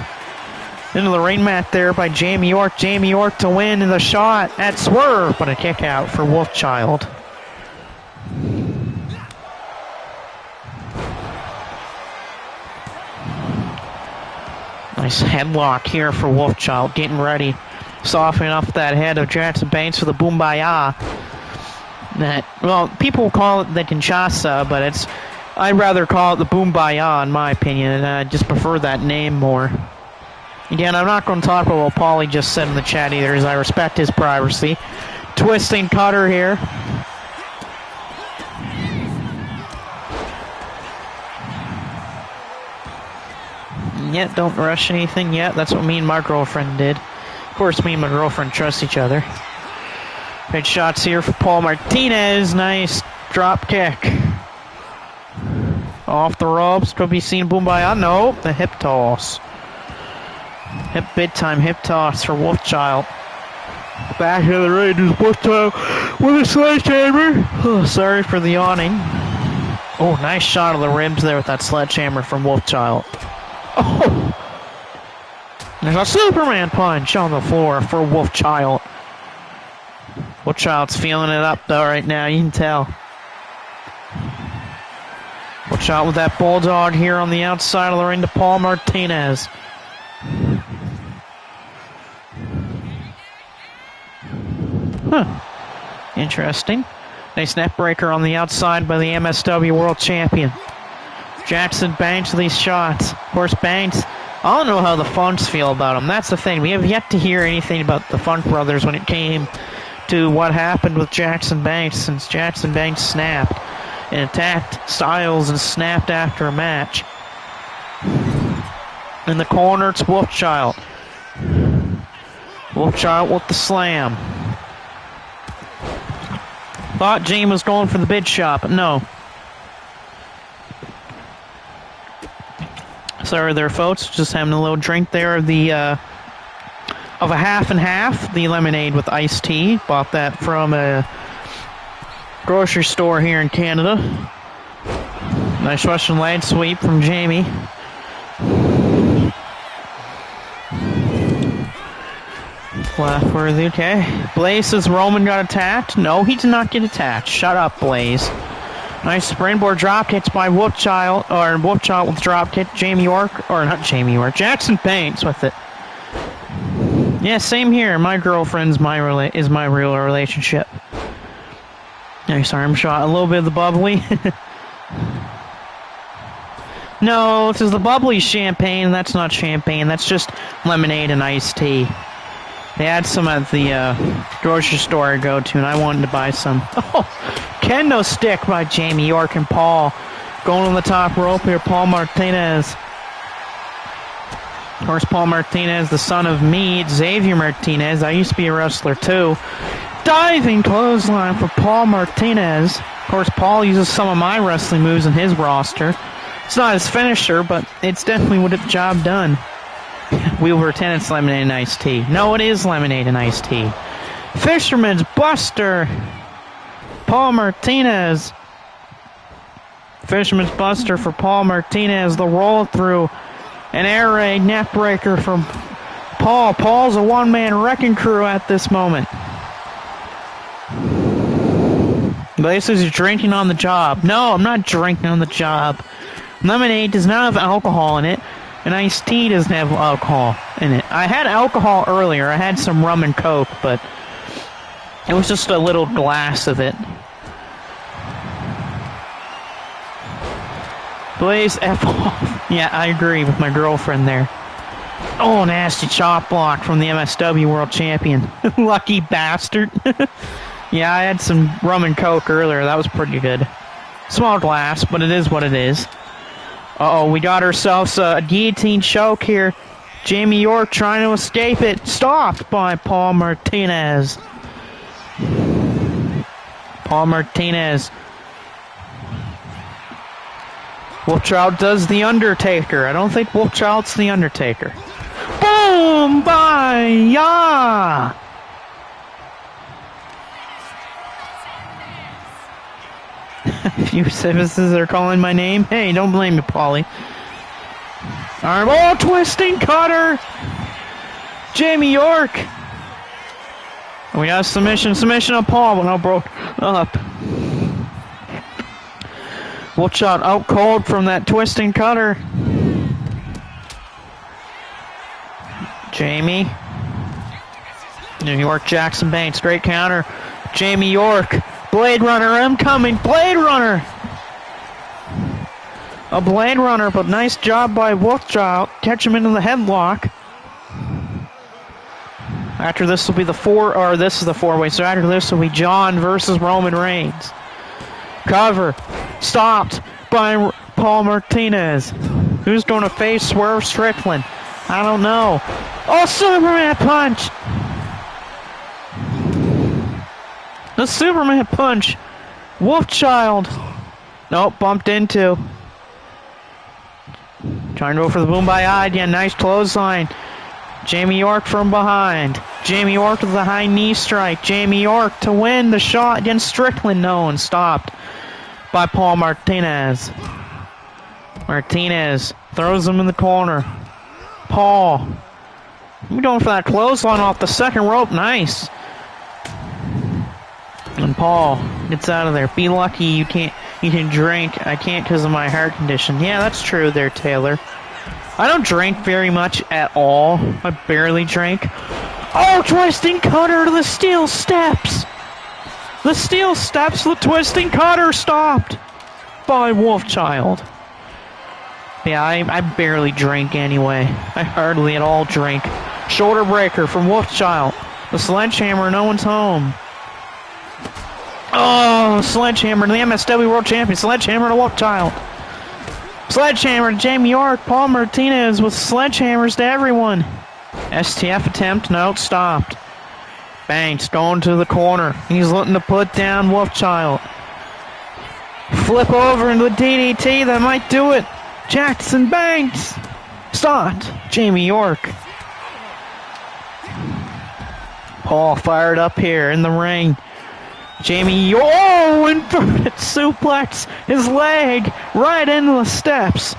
the ring mat there by Jamie York. Jamie York to win in the shot at Swerve, but a kick out for Wolfchild. Nice headlock here for Wolfchild, getting ready, softening up that head of Jackson Banks for the Boombayah. Well, people call it the Kinshasa, but I'd rather call it the Boombayah in my opinion, and I just prefer that name more. Again, I'm not going to talk about what Paulie just said in the chat either, as I respect his privacy. Twisting cutter here. Yet, don't rush anything yet. That's what me and my girlfriend did. Of course, me and my girlfriend trust each other. Good shots here for Paul Martinez. Nice drop kick. Off the ropes. Could be seen Boombayah. No, the hip toss. Big time hip toss for Wolfchild. Back to the ring is Wolfchild with a sledgehammer. Oh, sorry for the yawning. Oh, nice shot of the ribs there with that sledgehammer from Wolfchild. Oh! There's a Superman punch on the floor for Wolfchild. Wolfchild's feeling it up though right now, you can tell. Wolfchild with that bulldog here on the outside of the ring to Paul Martinez. Interesting. Nice neck breaker on the outside by the MSW World Champion. Jackson Banks with these shots. Of course, Banks, I don't know how the Funks feel about him. That's the thing. We have yet to hear anything about the Funk brothers when it came to what happened with Jackson Banks, since Jackson Banks snapped and attacked Styles and snapped after a match. In the corner, it's Wolfchild. Wolfchild with the slam. Thought Gene was going for the bid shot, but no. Sorry there, folks. Just having a little drink there of the of a half and half, the lemonade with iced tea. Bought that from a grocery store here in Canada. Nice Russian leg sweep from Jamie. Laugh-worthy, okay. Blaze says Roman got attacked. No, he did not get attacked. Shut up, Blaze. Nice springboard drop kicks by Wolfchild, or Wolfchild with drop kick. Jamie York, or not Jamie York, Jackson Banks with it. Yeah, same here. My girlfriend's is my real relationship. Nice arm shot. A little bit of the bubbly. No, this is the bubbly champagne. That's not champagne. That's just lemonade and iced tea. They had some at the grocery store I go to, and I wanted to buy some. Oh, kendo stick by Jamie York and Paul. Going on the top rope here, Paul Martinez. Of course, Paul Martinez, the son of me, Xavier Martinez. I used to be a wrestler, too. Diving clothesline for Paul Martinez. Of course, Paul uses some of my wrestling moves in his roster. It's not his finisher, but it's definitely what the job done. Wheelbar Tenant's lemonade and iced tea. No, it is lemonade and iced tea. Fisherman's Buster. Paul Martinez. Fisherman's Buster for Paul Martinez. The roll through An air raid neck breaker from Paul. Paul's a one-man wrecking crew at this moment. Blaze is drinking on the job. No, I'm not drinking on the job. Lemonade does not have alcohol in it, and iced tea doesn't have alcohol in it. I had alcohol earlier. I had some rum and coke, but it was just a little glass of it. Blaze F off. Yeah, I agree with my girlfriend there. Oh, nasty chop block from the MSW World Champion. Lucky bastard. Yeah, I had some rum and coke earlier. That was pretty good. Small glass, but it is what it is. Uh-oh, we got ourselves a guillotine choke here. Jamie York trying to escape it. Stopped by Paul Martinez. Paul Martinez. Wolfchild does the Undertaker. I don't think Wolfchild's the Undertaker. Boom! By ya! A few citizens are calling my name. Hey, don't blame me, Paulie. Arm, oh, twisting cutter! Jamie York! We got a submission of Paul, but no broke up. Wolfchild out cold from that twisting cutter. Jamie. New York Jackson Bates, straight counter. Jamie York. Blade Runner, I'm coming. Blade Runner. A Blade Runner, but nice job by Wolfchild. Catch him into the headlock. After this will be this is the four-way, so after this will be John versus Roman Reigns. Cover. Stopped by Paul Martinez. Who's going to face Swerve Strickland? I don't know. Oh, Superman punch! The Superman punch. Wolfchild. Nope, bumped into. Trying to go for the boom by eye again. Nice clothesline. Jamie York from behind. Jamie York with the high knee strike. Jamie York to win the shot against Strickland. No, and stopped by Paul Martinez. Martinez throws him in the corner. Paul. We're going for that clothesline off the second rope. Nice. And Paul gets out of there. Be lucky you can drink. I can't because of my heart condition. Yeah, that's true there, Taylor. I don't drink very much at all. I barely drink. Oh, twisting cutter to the steel steps. The steel steps, the twisting cutter stopped by Wolfchild. Yeah, I barely drink anyway. I hardly at all drink. Shoulder breaker from Wolfchild. The sledgehammer, no one's home. Oh, sledgehammer to the MSW World Champion. Sledgehammer to Wolfchild. Sledgehammer to Jamie York. Paul Martinez with sledgehammers to everyone. STF attempt, no, stopped. Banks going to the corner. He's looking to put down Wolfchild. Flip over into the DDT, that might do it. Jackson Banks. Stopped. Jamie York. Paul fired up here in the ring. Jamie York, oh, inverted suplex, his leg right into the steps.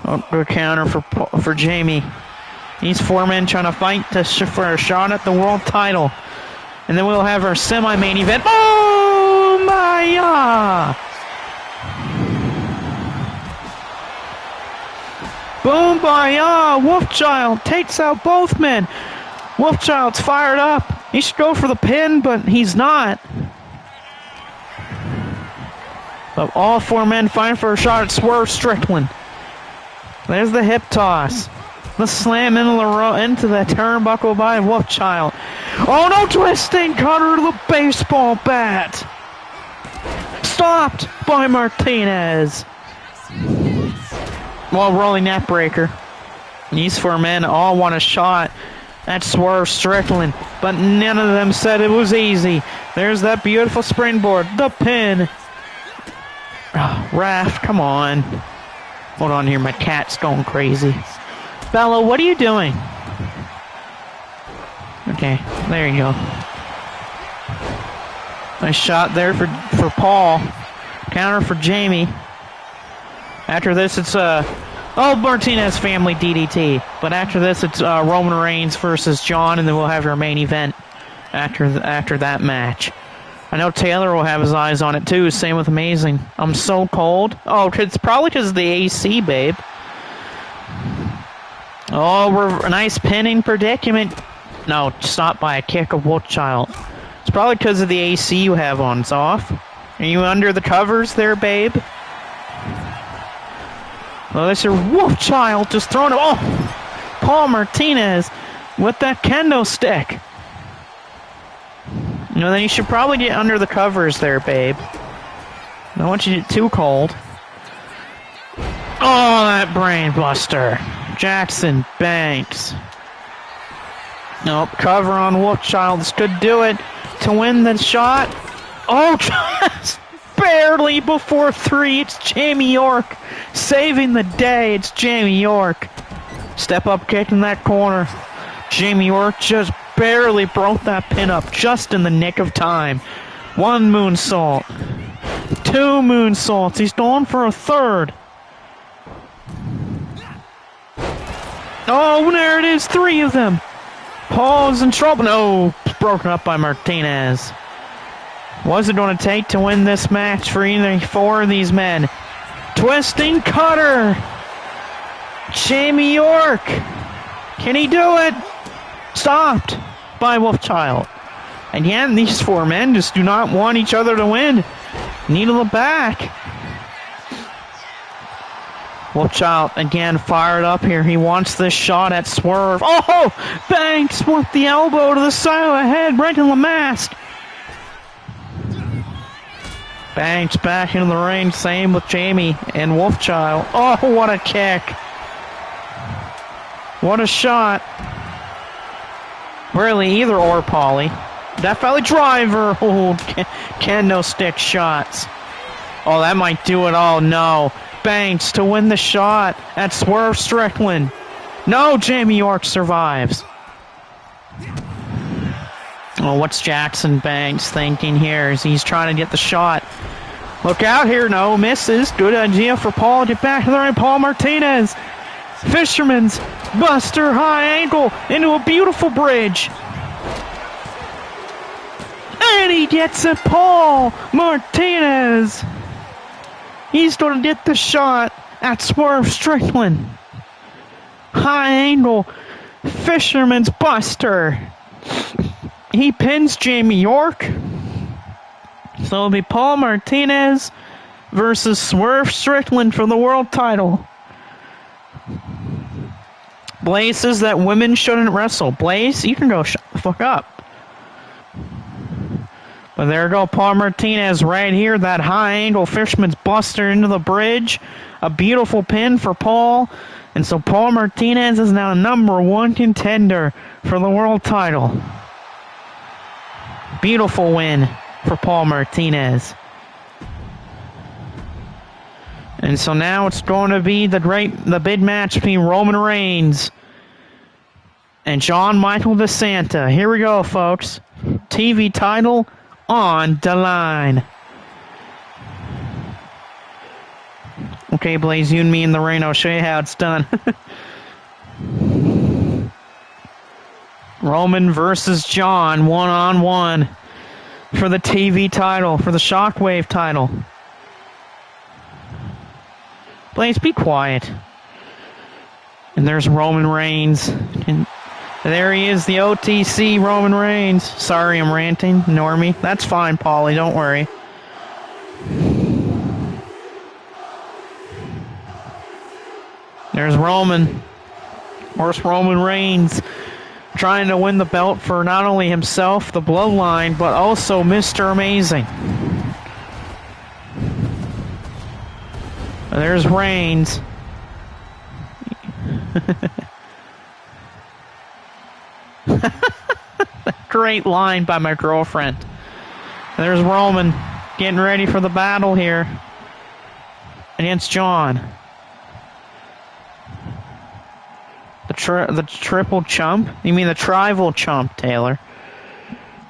Oh, good counter for Jamie. These four men trying to fight for a shot at the world title. And then we'll have our semi-main event. Oh, my! Boom by Wolfchild takes out both men. Wolfchild's fired up. He should go for the pin, but he's not. But all four men fighting for a shot at Swerve Strickland. There's the hip toss. The slam into the turnbuckle by Wolfchild. Oh no, twisting cutter to the baseball bat. Stopped by Martinez. Well, rolling net breaker. These four men all want a shot at Swerve Strickland, but none of them said it was easy. There's that beautiful springboard, the pin. Oh, ref, come on. Hold on here, my cat's going crazy. Bella, what are you doing? Okay, there you go. Nice shot there for Paul. Counter for Jamie. After this, it's Martinez family DDT. But after this, it's Roman Reigns versus John, and then we'll have our main event after that match. I know Taylor will have his eyes on it too. Same with Amazing. I'm so cold. Oh, it's probably because of the AC, babe. Oh, we're a nice pinning predicament. No, stopped by a kick of Wolfchild. It's probably because of the AC you have on. It's off. Are you under the covers there, babe? Well, this your Wolfchild just throwing it. Oh, Paul Martinez with that kendo stick. You know, then you should probably get under the covers there, babe. I don't want you to get too cold. Oh, that brain buster. Jackson Banks. Nope, cover on Wolfchild. This could do it to win the shot. Oh, just barely before 3. It's Jamie York saving the day. It's Jamie York. Step up kick in that corner. Jamie York just barely broke that pin up just in the nick of time. 1 moonsault. 2 moonsaults. He's going for a 3rd. Oh, there it is. 3 of them. Paul's in trouble. No, broken up by Martinez. What's it going to take to win this match for either 4 of these men? Twisting cutter. Jamie York. Can he do it? Stopped by Wolfchild. Again, these 4 men just do not want each other to win. Needle it back. Wolfchild again fired up here. He wants this shot at Swerve. Oh! Banks with the elbow to the side of the head, right in the mast. Banks back into the ring. Same with Jamie and Wolfchild. Oh, what a kick. What a shot. Really, either or, Paulie. Death Valley Driver. Oh, kendo stick shots. Oh, that might do it all. No. Banks to win the shot at Swerve Strickland. No, Jamie York survives. Oh, what's Jackson Banks thinking here as he's trying to get the shot? Look out here. No, misses. Good idea for Paul. Get back to the ring. Paul Martinez. Fisherman's Buster high ankle into a beautiful bridge. And he gets it. Paul Martinez. He's going to get the shot at Swerve Strickland. High angle. Fisherman's Buster. He pins Jamie York. So it'll be Paul Martinez versus Swerve Strickland for the world title. Blaze says that women shouldn't wrestle. Blaze, you can go shut the fuck up. But there go Paul Martinez right here. That high angle Fisherman's Buster into the bridge. A beautiful pin for Paul. And so Paul Martinez is now number 1 contender for the world title. Beautiful win for Paul Martinez. And so now it's going to be the big match between Roman Reigns and John Michael DeSanta. Here we go, folks. TV title on the line. Okay, Blaze, you and me in the ring. I'll show you how it's done. Roman versus John, 1-on-1 for the TV title, for the Shockwave title. Blaze, be quiet. And there's Roman Reigns. And there he is, the OTC Roman Reigns. Sorry, I'm ranting. Ignore me. That's fine, Paulie. Don't worry. There's Roman. Of course, Roman Reigns trying to win the belt for not only himself, the bloodline, but also Mr. Amazing. There's Reigns. Great line by my girlfriend. There's Roman getting ready for the battle here against John. The triple chump? You mean the tribal chump, Taylor?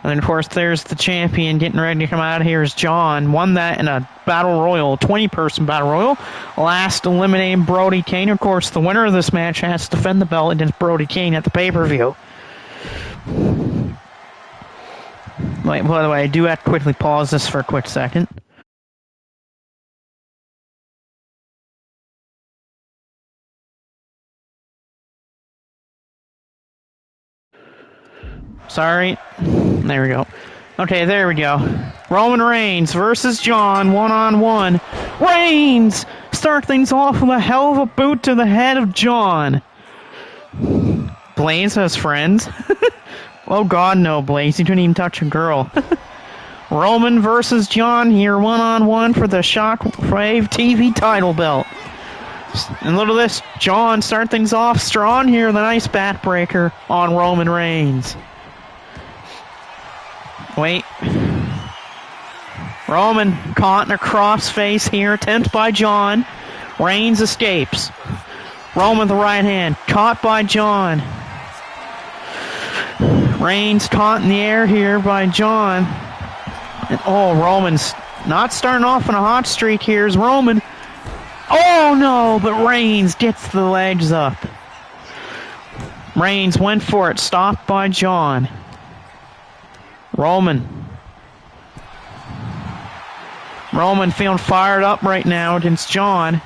And then, of course, there's the champion getting ready to come out of here is John. Won that in a battle royal, 20-person battle royal. Last eliminating Brody Kane. Of course, the winner of this match has to defend the belt against Brody Kane at the pay-per-view. Wait, by the way, I do have to quickly pause this for a quick second. Sorry. There we go. Okay, there we go. Roman Reigns versus John, one-on-one. Reigns start things off with a hell of a boot to the head of John. Blaze has friends. Oh God, no, Blaze. You couldn't even touch a girl. Roman versus John here, one-on-one for the Shockwave TV title belt. And look at this. John start things off strong here with a nice backbreaker on Roman Reigns. Wait. Roman caught in a crossface here. Attempt by John. Reigns escapes. Roman with the right hand. Caught by John. Reigns caught in the air here by John. And, oh, Roman's not starting off on a hot streak here. Is Roman. Oh, no, but Reigns gets the legs up. Reigns went for it. Stopped by John. Roman feeling fired up right now against John.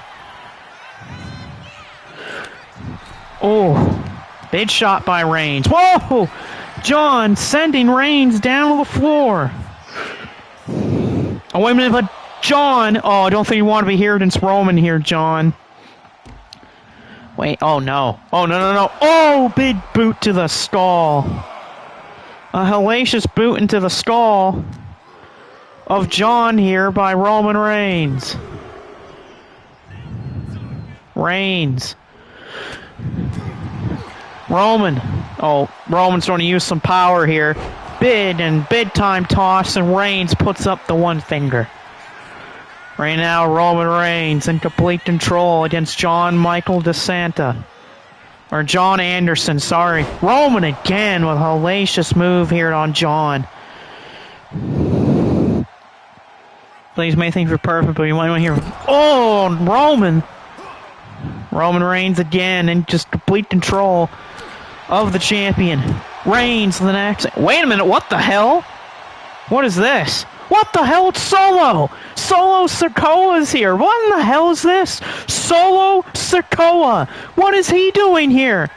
Oh, big shot by Reigns. Whoa! John sending Reigns down to the floor. Oh, wait a minute, but John. Oh, I don't think you want to be here against Roman here, John. Wait, oh no. Oh, no. Oh, big boot to the skull. A hellacious boot into the skull of John here by Roman Reigns. Roman. Oh, Roman's going to use some power here. Big time toss, and Reigns puts up the one finger. Right now, Roman Reigns in complete control against John Michael DeSanta. Or John Anderson, sorry. Roman again with a hellacious move here on John. Please may think you're perfect, but you might want to hear. Oh, Roman! Roman Reigns again in just complete control of the champion. Reigns the next. Wait a minute, what the hell? What is this? What the hell? It's Solo! Solo Sikoa's here. What in the hell is this? Solo Sikoa. What is he doing here?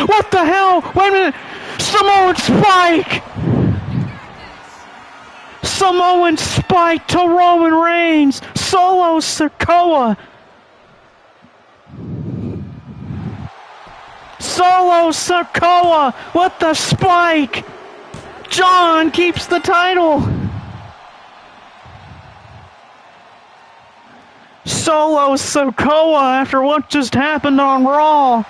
What the hell? Wait a minute. Samoan Spike! Samoan Spike to Roman Reigns. Solo Sikoa. Solo Sikoa with the spike. John keeps the title. Solo Sikoa after what just happened on Raw.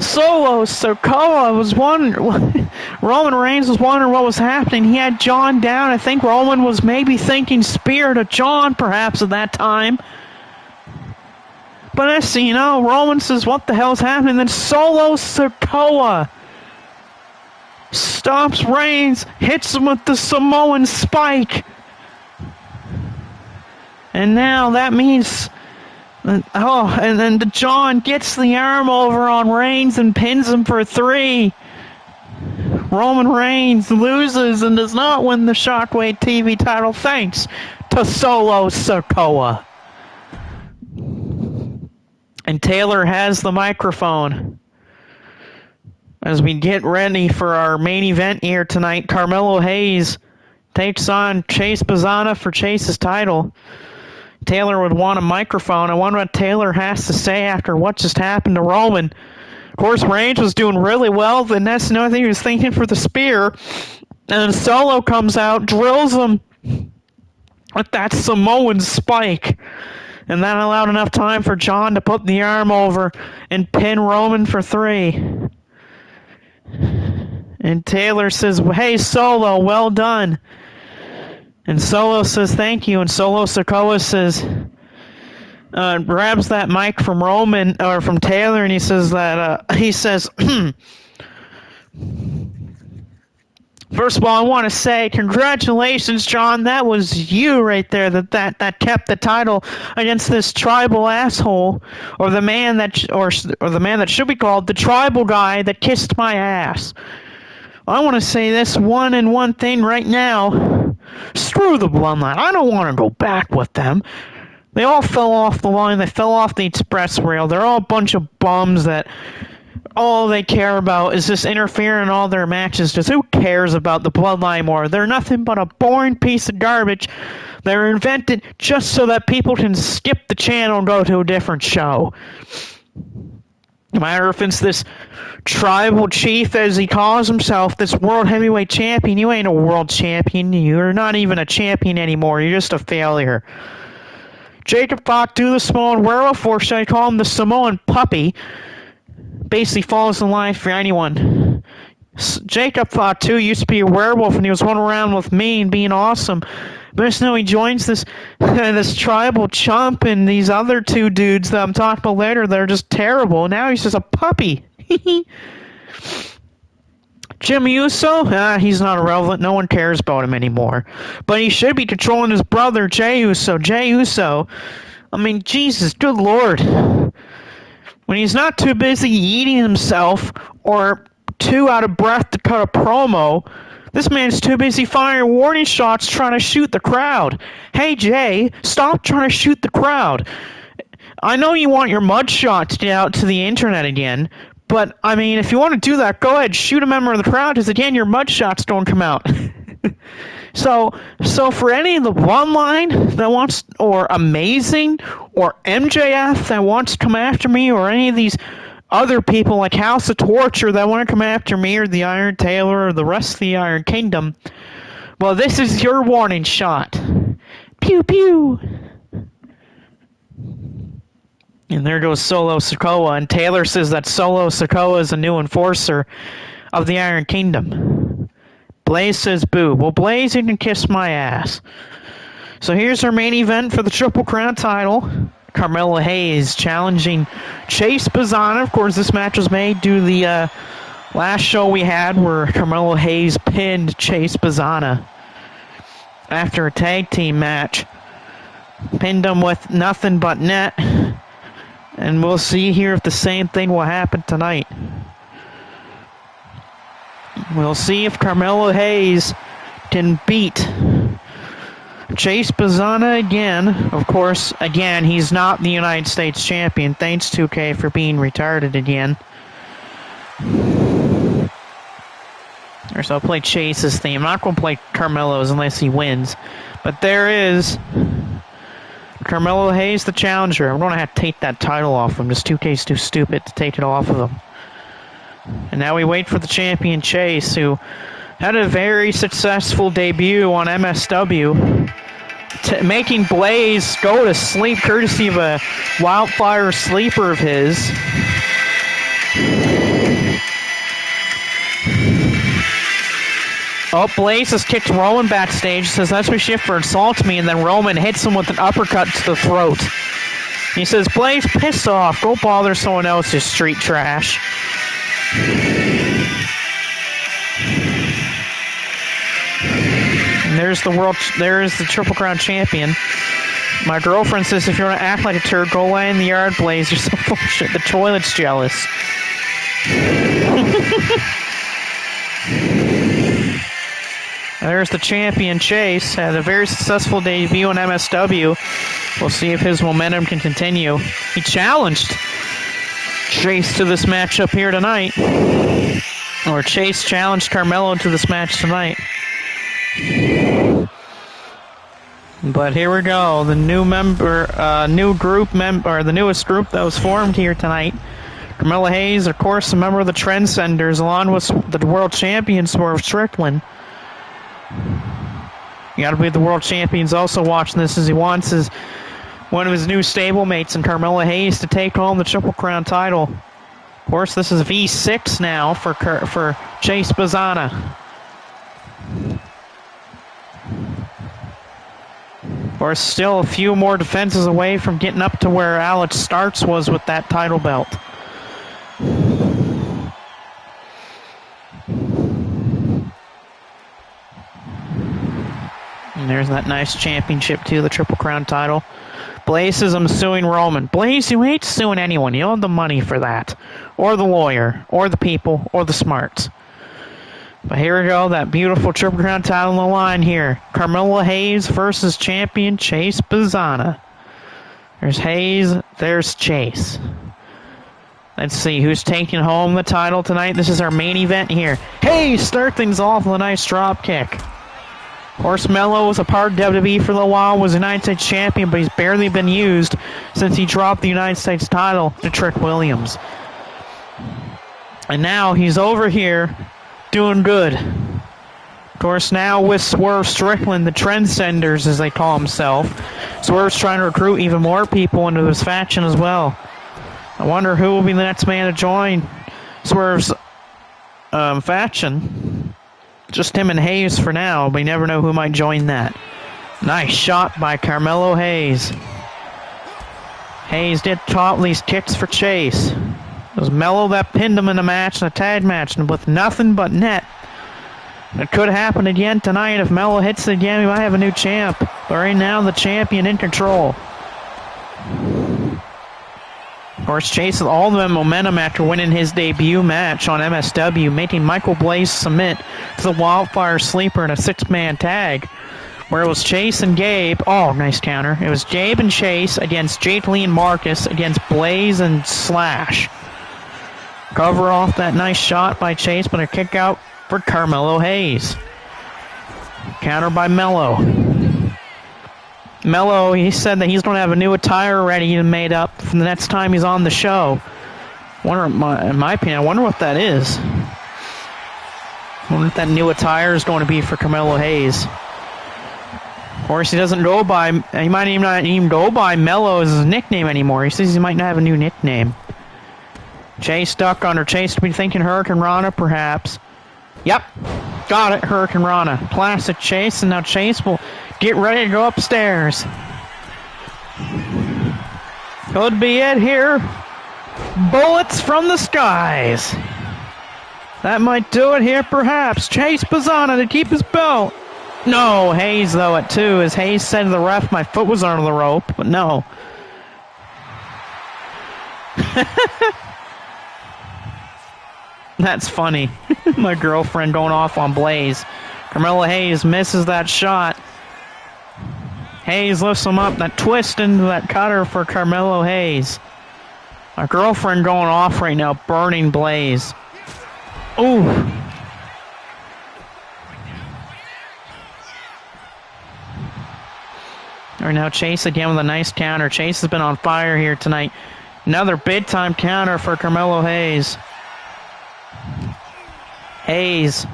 Solo Sikoa was wondering. Roman Reigns was wondering what was happening. He had John down. I think Roman was maybe thinking spear to John perhaps at that time. But next thing you know, Roman says, what the hell's happening? Then Solo Sikoa stops Reigns, hits him with the Samoan spike. And now that means, and then John gets the arm over on Reigns and pins him for 3. Roman Reigns loses and does not win the Shockwave TV title thanks to Solo Sikoa. And Taylor has the microphone. As we get ready for our main event here tonight, Carmelo Hayes takes on Chase Bazana for Chase's title. Taylor would want a microphone. I wonder what Taylor has to say after what just happened to Roman. Of course, Reigns was doing really well, and that's another thing he was thinking for the spear. And then Solo comes out, drills him with that Samoan spike. And that allowed enough time for John to put the arm over and pin Roman for 3. And Taylor says, hey, Solo, well done. And Solo says, thank you. And Solo Sikoa says, grabs that mic from Roman, or from Taylor, and he says, First of all, I want to say congratulations, John. That was you right there that kept the title against this tribal asshole, or the man that or the man that should be called the tribal guy that kissed my ass. I want to say this one thing right now. Screw the bloodline. I don't want to go back with them. They all fell off the line. They fell off the express rail. They're all a bunch of bums that all they care about is just interfering in all their matches. Just who cares about the bloodline more? They're nothing but a boring piece of garbage. They're invented just so that people can skip the channel and go to a different show. No matter if it's this tribal chief, as he calls himself, this world heavyweight champion. You ain't a world champion. You're not even a champion anymore. You're just a failure. Jacob Fatu, the Samoan werewolf, or should I call him the Samoan puppy, basically falls in line for anyone. Jacob Fatu used to be a werewolf, and he was running around with me and being awesome. But now he joins this this tribal chump and these other two dudes that I'm talking about later that are just terrible. Now he's just a puppy. Jimmy Uso, he's not irrelevant. No one cares about him anymore. But he should be controlling his brother, Jey Uso. Jey Uso, I mean, Jesus, good Lord. When he's not too busy eating himself or too out of breath to cut a promo, this man's too busy firing warning shots trying to shoot the crowd. Hey, Jay, stop trying to shoot the crowd. I know you want your mud shot to get out to the internet again, but, I mean, if you want to do that, go ahead, shoot a member of the crowd, because, again, your mud shots don't come out. So for any of the Bloodline that wants, or Amazing, or MJF that wants to come after me, or any of these other people like House of Torture that want to come after me, or the Iron Tailor, or the rest of the Iron Kingdom, well, this is your warning shot. Pew pew! And there goes Solo Sikoa, and Taylor says that Solo Sikoa is a new enforcer of the Iron Kingdom. Blaze says boo. Well, Blaze, you can kiss my ass. So here's our main event for the Triple Crown title. Carmelo Hayes challenging Chase Bazana. Of course, this match was made due to the last show we had where Carmelo Hayes pinned Chase Bazana after a tag team match. Pinned him with nothing but net. And we'll see here if the same thing will happen tonight. We'll see if Carmelo Hayes can beat Chase Bazana again. Of course, again, he's not the United States champion. Thanks, 2K, for being retarded again. So I'll play Chase's theme. I'm not going to play Carmelo's unless he wins. But there is Carmelo Hayes, the challenger. I'm going to have to take that title off him. Just 2K's too stupid to take it off of him. And now we wait for the champion, Chase, who had a very successful debut on MSW, making Blaze go to sleep courtesy of a wildfire sleeper of his. Oh, Blaze has kicked Roman backstage, says that's what Schiffer insults me, and then Roman hits him with an uppercut to the throat. He says, Blaze, piss off. Go bother someone else, you street trash. And there's the Triple Crown champion. My girlfriend says if you want to act like a turd, go lay in the yard, Blaze. You're so bullshit. The toilet's jealous. There's the champion, Chase. Had a very successful debut on MSW. We'll see if his momentum can continue. He challenged Chase to this matchup here tonight. Or Chase challenged Carmelo to this match tonight. But here we go. The new the newest group that was formed here tonight. Carmelo Hayes, of course, a member of the Trendsetters, along with the world champion Swerve Strickland. You gotta believe the world champion's also watching this, as he wants one of his new stablemates in Carmelo Hayes to take home the Triple Crown title. Of course, this is V6 now for Chase Bazana. Of course, still a few more defenses away from getting up to where Alex Starks was with that title belt. And there's that nice championship, too, the Triple Crown title. Blaze says, I'm suing Roman. Blaze, you ain't suing anyone. You don't have the money for that. Or the lawyer. Or the people. Or the smarts. But here we go. That beautiful Triple Crown title on the line here. Carmelo Hayes versus champion Chase Pizzana. There's Hayes. There's Chase. Let's see who's taking home the title tonight. This is our main event here. Hayes start things off with a nice drop kick. Of course, Melo was a part of WWE for a little while, was a United States champion, but he's barely been used since he dropped the United States title to Trick Williams. And now he's over here doing good. Of course, now with Swerve Strickland, the Trendsetters, as they call himself, Swerve's trying to recruit even more people into this faction as well. I wonder who will be the next man to join Swerve's faction. Just him and Hayes for now, but you never know who might join that. Nice shot by Carmelo Hayes. Hayes did top these kicks for Chase. It was Melo that pinned him in a match, in a tag match, and with nothing but net. It could happen again tonight. If Melo hits it again, we might have a new champ. But right now, the champion in control. Of course, Chase with all the momentum after winning his debut match on MSW, making Michael Blaze submit to the Wildfire Sleeper in a 6-man tag, where it was Chase and Gabe. Oh, nice counter. It was Gabe and Chase against Jake Lee and Marcus against Blaze and Slash. Cover off that nice shot by Chase, but a kick out for Carmelo Hayes. Counter by Melo. Melo, he said that he's going to have a new attire ready and made up for the next time he's on the show. In my opinion, I wonder what that is. I wonder what that new attire is going to be for Carmelo Hayes. Of course, he doesn't go by, he might even not even go by Melo as his nickname anymore. He says he might not have a new nickname. Chase stuck under. Chase to be thinking Hurricane Rana, perhaps. Yep, got it, Hurricane Rana. Classic Chase, and now Chase will get ready to go upstairs. Could be it here. Bullets from the skies. That might do it here, perhaps. Chase Pizzana to keep his belt. No, Hayes, though, at 2, as Hayes said to the ref, my foot was under the rope, but no. That's funny. My girlfriend going off on Blaze. Carmelo Hayes misses that shot. Hayes lifts him up. That twist into that cutter for Carmelo Hayes. My girlfriend going off right now, burning Blaze. Ooh. Right now, Chase again with a nice counter. Chase has been on fire here tonight. Another big-time counter for Carmelo Hayes. Hayes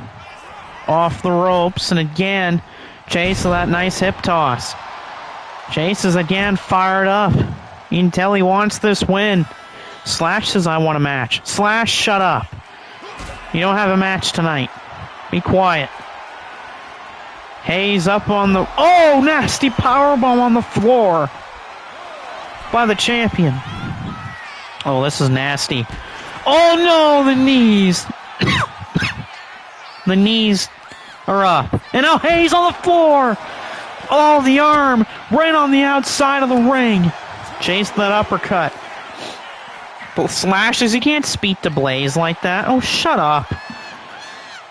off the ropes, and again, Chase with that nice hip toss. Chase is again fired up. You can tell he wants this win. Slash says, I want a match. Slash, shut up. You don't have a match tonight. Be quiet. Hayes up on the... Oh, nasty powerbomb on the floor by the champion. Oh, this is nasty. Oh, no, the knees. The knees are up. And now Hayes on the floor. Oh, the arm right on the outside of the ring. Chase that uppercut. But Slashes, you can't speak to Blaze like that. Oh, shut up.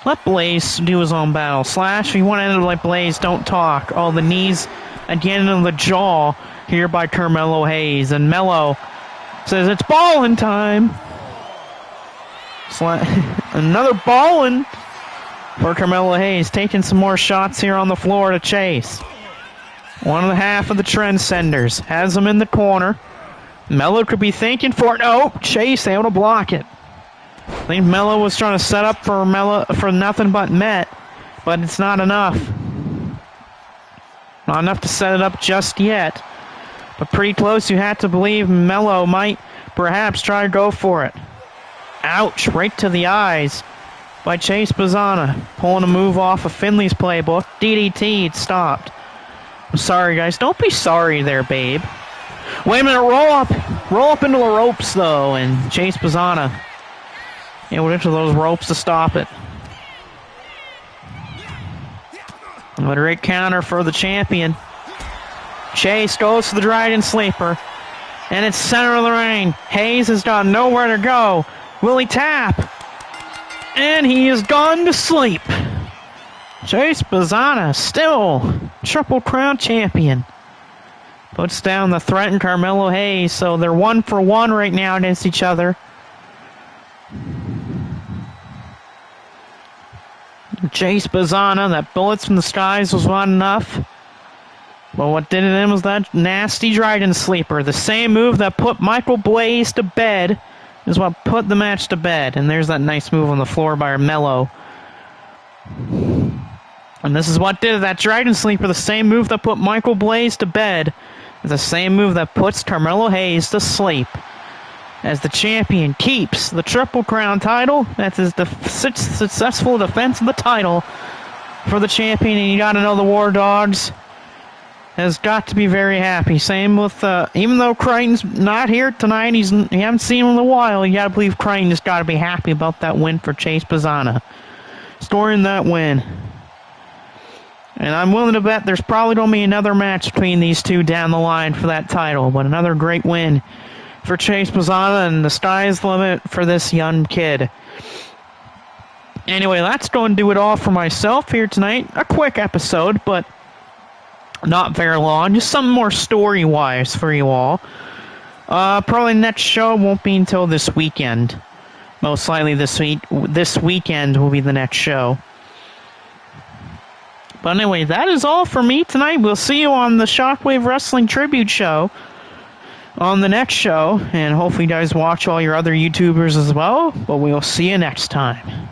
Let Blaze do his own battle. Slash, if you want to end it like Blaze, don't talk. Oh, the knees again in the jaw here by Carmelo Hayes. And Melo says it's ballin' time. Another ballin' for Carmelo Hayes. Taking some more shots here on the floor to Chase. One and a half of the Trendsetters. Has him in the corner. Melo could be thinking for it. Oh, Chase able to block it. I think Melo was trying to set up for nothing but net, but it's not enough. Not enough to set it up just yet. But pretty close. You have to believe Melo might perhaps try to go for it. Ouch, right to the eyes by Chase Pizzana. Pulling a move off of Finley's playbook. DDT, it stopped. I'm sorry, guys. Don't be sorry there, babe. Wait a minute, roll up into the ropes, though, and Chase Pizzana able into those ropes to stop it. What a great counter for the champion. Chase goes to the Dragon Sleeper. And it's center of the ring. Hayes has got nowhere to go. Will he tap? And he is gone to sleep. Chase Bazana, still Triple Crown champion. Puts down the threatened Carmelo Hayes, so they're 1-for-1 right now against each other. Chase Bazana, that bullets from the skies was not enough. But what did it in was that nasty Dragon Sleeper. The same move that put Michael Blaze to bed is what put the match to bed. And there's that nice move on the floor by Mello. And this is what did it. That Dragon Sleeper, the same move that put Michael Blaze to bed, is the same move that puts Carmelo Hayes to sleep. As the champion keeps the Triple Crown title, that's his successful defense of the title for the champion. And you got to know the War Dogs has got to be very happy. Same with, even though Crichton's not here tonight, you haven't seen him in a while, you got to believe Crichton has got to be happy about that win for Chase Bazana. Scoring that win. And I'm willing to bet there's probably going to be another match between these two down the line for that title. But another great win for Chase Bazana, and the sky's the limit for this young kid. Anyway, that's going to do it all for myself here tonight. A quick episode, but not very long. Just something more story-wise for you all. Probably next show won't be until this weekend. Most likely this weekend will be the next show. But anyway, that is all for me tonight. We'll see you on the Shockwave Wrestling Tribute Show on the next show. And hopefully you guys watch all your other YouTubers as well. But we'll see you next time.